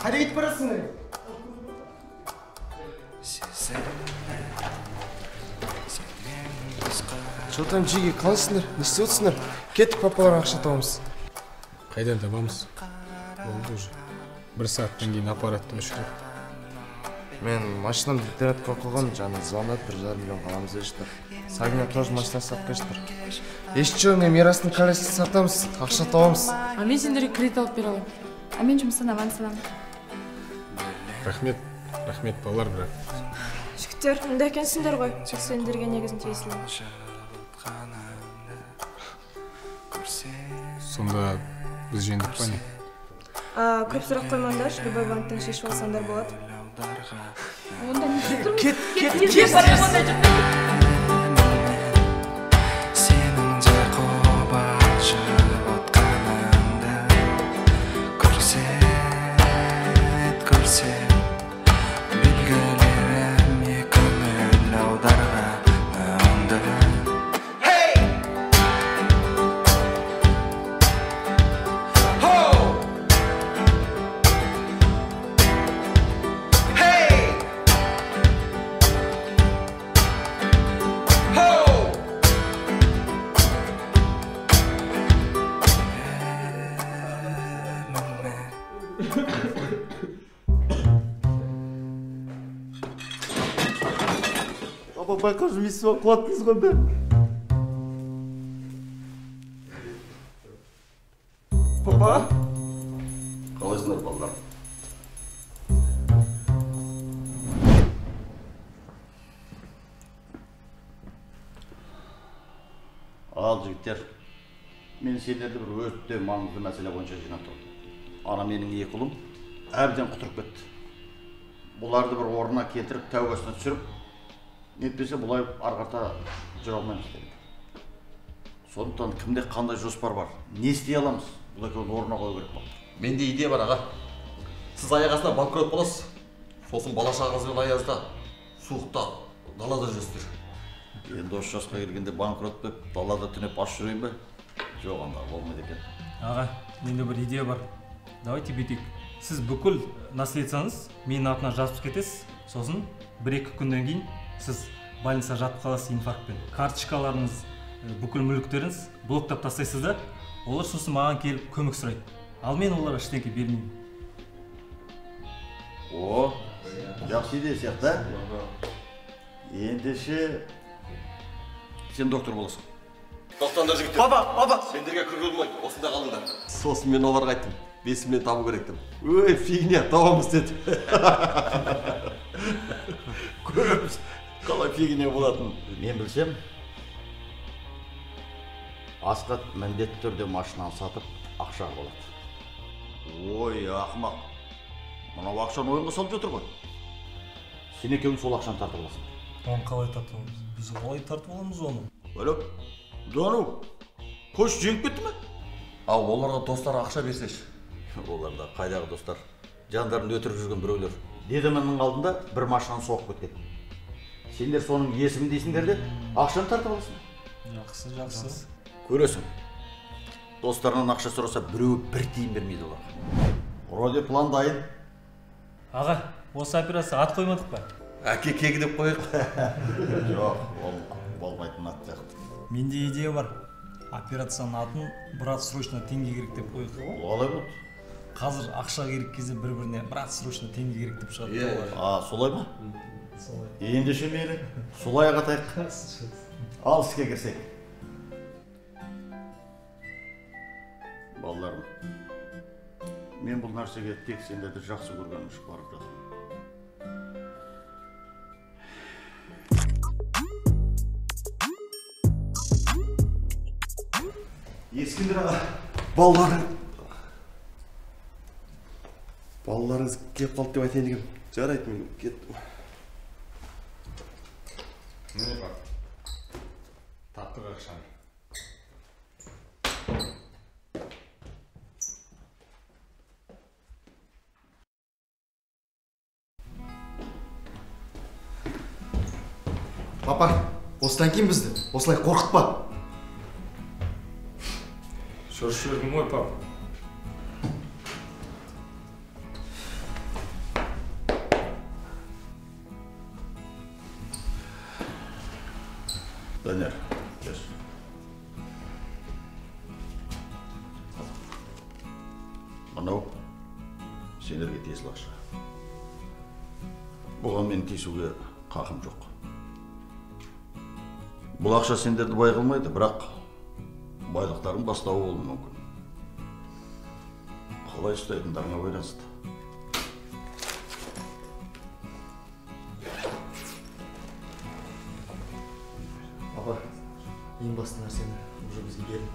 Қайда кетіп барасыңдар? Что там, Джиги, қалайсыңдар? Не істеп отырсыңдар? Кеттік, папалар ақша табамыз. Қайдан табамыз? Болды уже. 1 сағаттан кейін аппаратты өшіріп. Мен машинамды интернетке қойған, жаңа звондап 1,5 миллион қаламыз дештір. Сагина тоже машина сатып кештір. Еще мен Мирастың колесін сатамыз, ақша табамыз. А мен сендерге кредит алып бере аламын. мен жұмыстан аванс аламын. Рахмет балалар, бірақ. Жігіттер, мында екенсіңдер ғой. Сендерге негізін тиесілі. Сонда біз жеңдік па не? Көп сұрақ қоймаңдар, любой банктан шешіп алсаңдар болады. Онда не тұрмыз? Кет! Байқа жұмысы қуаттыңыз ғой бе? Папа? Қалайсыңдар балдар? Ал жігіттер, мен сендерді бір өте маңызды мәселе бойынша жинап тұрдым. Ана менің екі ұлым әбден құтырып кетті. Бұларды бір орнына келтіріп, тәубасына түсіріп, нетпесе бұлай арғарта жүре алмаймыз керек. Сондықтан кімде қандай жоспар бар? Не істей аламыз? Бұл екеуін орнына қою керек болды. Менде идея бар аға. Сіз аяқ астынан банкрот боласыз. Сосын бала шағаңызбен аязда, суықта, далада жүресіздер. Енді осы жасқа келгенде банкрот болып, далада түнеп аш жүрейін бе? Жоқ, анда болмайды екен. Аға, менде бір идея бар. Давайте бүйтейік. Сіз бүкіл наследствоңыз менің атына жазып кетесіз. Сосын 1-2 күннен кейін сіз больницаға жатып қаласыз инфарктпен. Карточкаларыңыз, бүкіл мүліктеріңіз блоктап тастайсыз да, олар сосын маған келіп көмек сұрайды. Ал мен оларға ештеңе бермеймін. О, жақсы идея сияқты. Ендеше сен доктор боласың. Тоқтаңдар жігіттер. Баба! Сендерге кірге болмайды, осында қалыңдар. Сосын мен оларға айттым, 5 миллион табу керектім. Өй, фигня, табамыз деді. Көреміз, қалай фигня болатын. Мен білсем, Асқат міндетті түрде машинаны сатып, ақша болады. Ой, ақымақ. Мынау ақшаны ойынға салып жатыр ғой. Сен екеуің сол ақшаны тартып аласың. Оны қалай тартып аламыз? Біз қалай тартып аламыз оны? Өліп, Дону, қош жеңіп кетті ме? Ал оларға достар ақша берсеш. Оларда қайдағы достар? Жандарын өтіріп жүрген біреулер. Дедімінің алдында бір машинаны соғып кеткен. Сендер соның есімін дейсіңдер де, ақшаны тартып аласың. Жақсы. Көресің. Достарынан ақша сұраса, біреуі бір тиын бермейді олар. Роде план дайын. Аға, осы операция ат қоймадық па? Әке кегі деп қойық. Жоқ, ол болмайтын ат жақты. Менде идея бар. Операцияның атын брат срочно теңге керек деп қойық. Олай болды. Қазір ақша керек кезде бір-біріне брат срочно теңге керек деп шығады. Солай ма? Ендеше мейлі, солай ағатайық. Ал іске кірсек. Балаларым, мен бұл нәрсеге тек сендерді жақсы көргенім үшін барып жатырмын. Ескендір аға, балаларыңыз кеп қалды деп айтайын дегем. Жарайды, мен кеттім. Міне бар, таптық ақшаны. Папа, осыдан кейін бізді осылай қорқытпа. Шоршы жүргім ғой, пап. Данияр, кеш. Мынау сендерге тиесілі ақша. Бұған мен тиісуге қақым жоқ. Бұл ақша сендерді бай қылмайды, бірақ байлықтардың бастауы болуы мүмкін. Қалай ұстайтындарыңа байланысты. Аба, ең басты нәрсені уже бізге берін.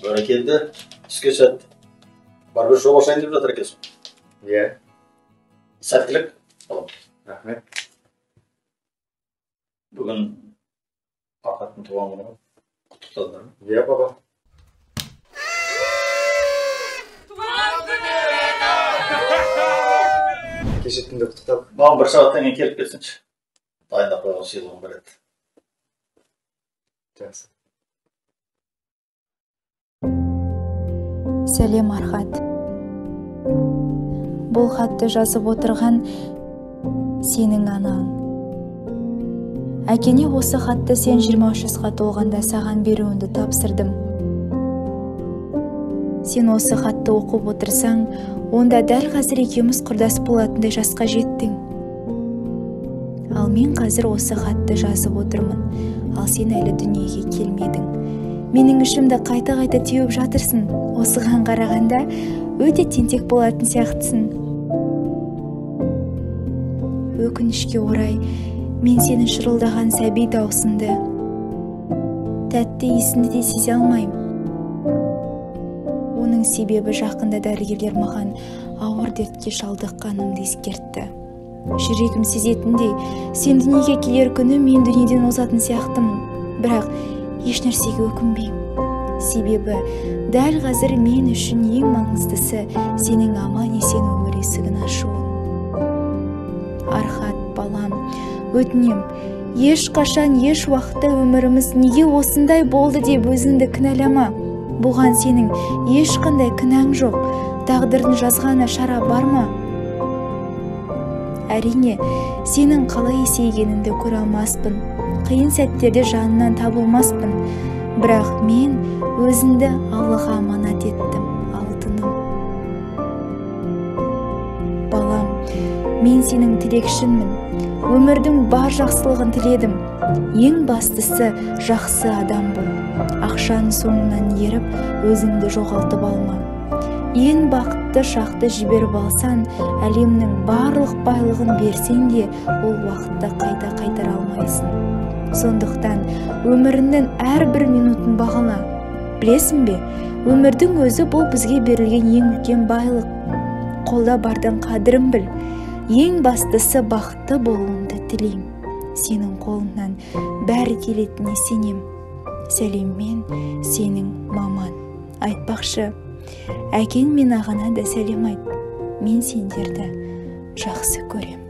Бәрекелді, түске сәт. Бар бір жоба ашайын деп жатыр екенсің. Иә. Сәттілік. Рахмет. Бүгін Архаттың туған күні. Құттықтадыңдар ма? Иә, баба. Кеше түнде құттықтадық. Маған 1 сағаттан кейін келіп кетсінші. Дайындап қойған сыйлығым бар еді. Жақсы. Сәлем, Архат. Бұл хатты жазып отырған сенің анаң. Әкене осы хатты сен 23 жасқа толғанда саған беруіңді тапсырдым. Сен осы хатты оқып отырсаң, онда дәл қазір екеуміз құрдас болатындай жасқа жеттің. Ал мен қазір осы хатты жазып отырмын, ал сен әлі дүниеге келмедің. Менің ішімді қайта-қайта теуіп жатырсың. Осыған қарағанда өте тентек болатын сияқтысың. Өкінішке орай, мен сенің шырылдаған сәби даусыңды, тәтті иісіңді де сезе алмаймын. Оның себебі жақында дәрігерлер маған ауыр дертке шалдыққанымды ескертті. Жүрегім сезетіндей, сен дүниеге келер күні мен дүниеден озатын сияқтымын. Бірақ еш нәрсеге өкінбеймін. Себебі дәл қазір мен үшін ең маңыздысы сенің аман есен өмір есігін ашуың. Архат, балам, өтінем, ешқашан еш уақытта өміріміз неге осындай болды деп өзіңді кінәлама. Бұған сенің ешқандай кінәң жоқ. Тағдырдың жазғаны шара бар ма? Әрине, сенің қалай есейгеніңді көре алмаспын. Қиын сәттерде жанынан табылмаспын. Бірақ мен өзіңді Аллаға аманат еттім, алтыным. Балам, мен сенің тілекшіңмін. Өмірдің бар жақсылығын тіледім. Ең бастысы жақсы адам бол. Ақшаның соңынан еріп, өзіңді жоғалтып алма. Ең бақытты шақты жіберіп алсан, әлемнің барлық байлығын берсең де, ол уақытта қайта қайтара алмайсың. Сондықтан өміріңнің әрбір минутын бағала. Білесің бе, өмірдің өзі бұл бізге берілген ең үлкен байлық. Қолда бардың қадірін біл. Ең бастысы бақытты болуыңды тілеймін. Сенің қолыңнан бәрі келетініне сенем. Сәлеммен, сенің маман. Айтпақшы, әкең мен ағана да сәлем айт. Мен сендерді жақсы көрем.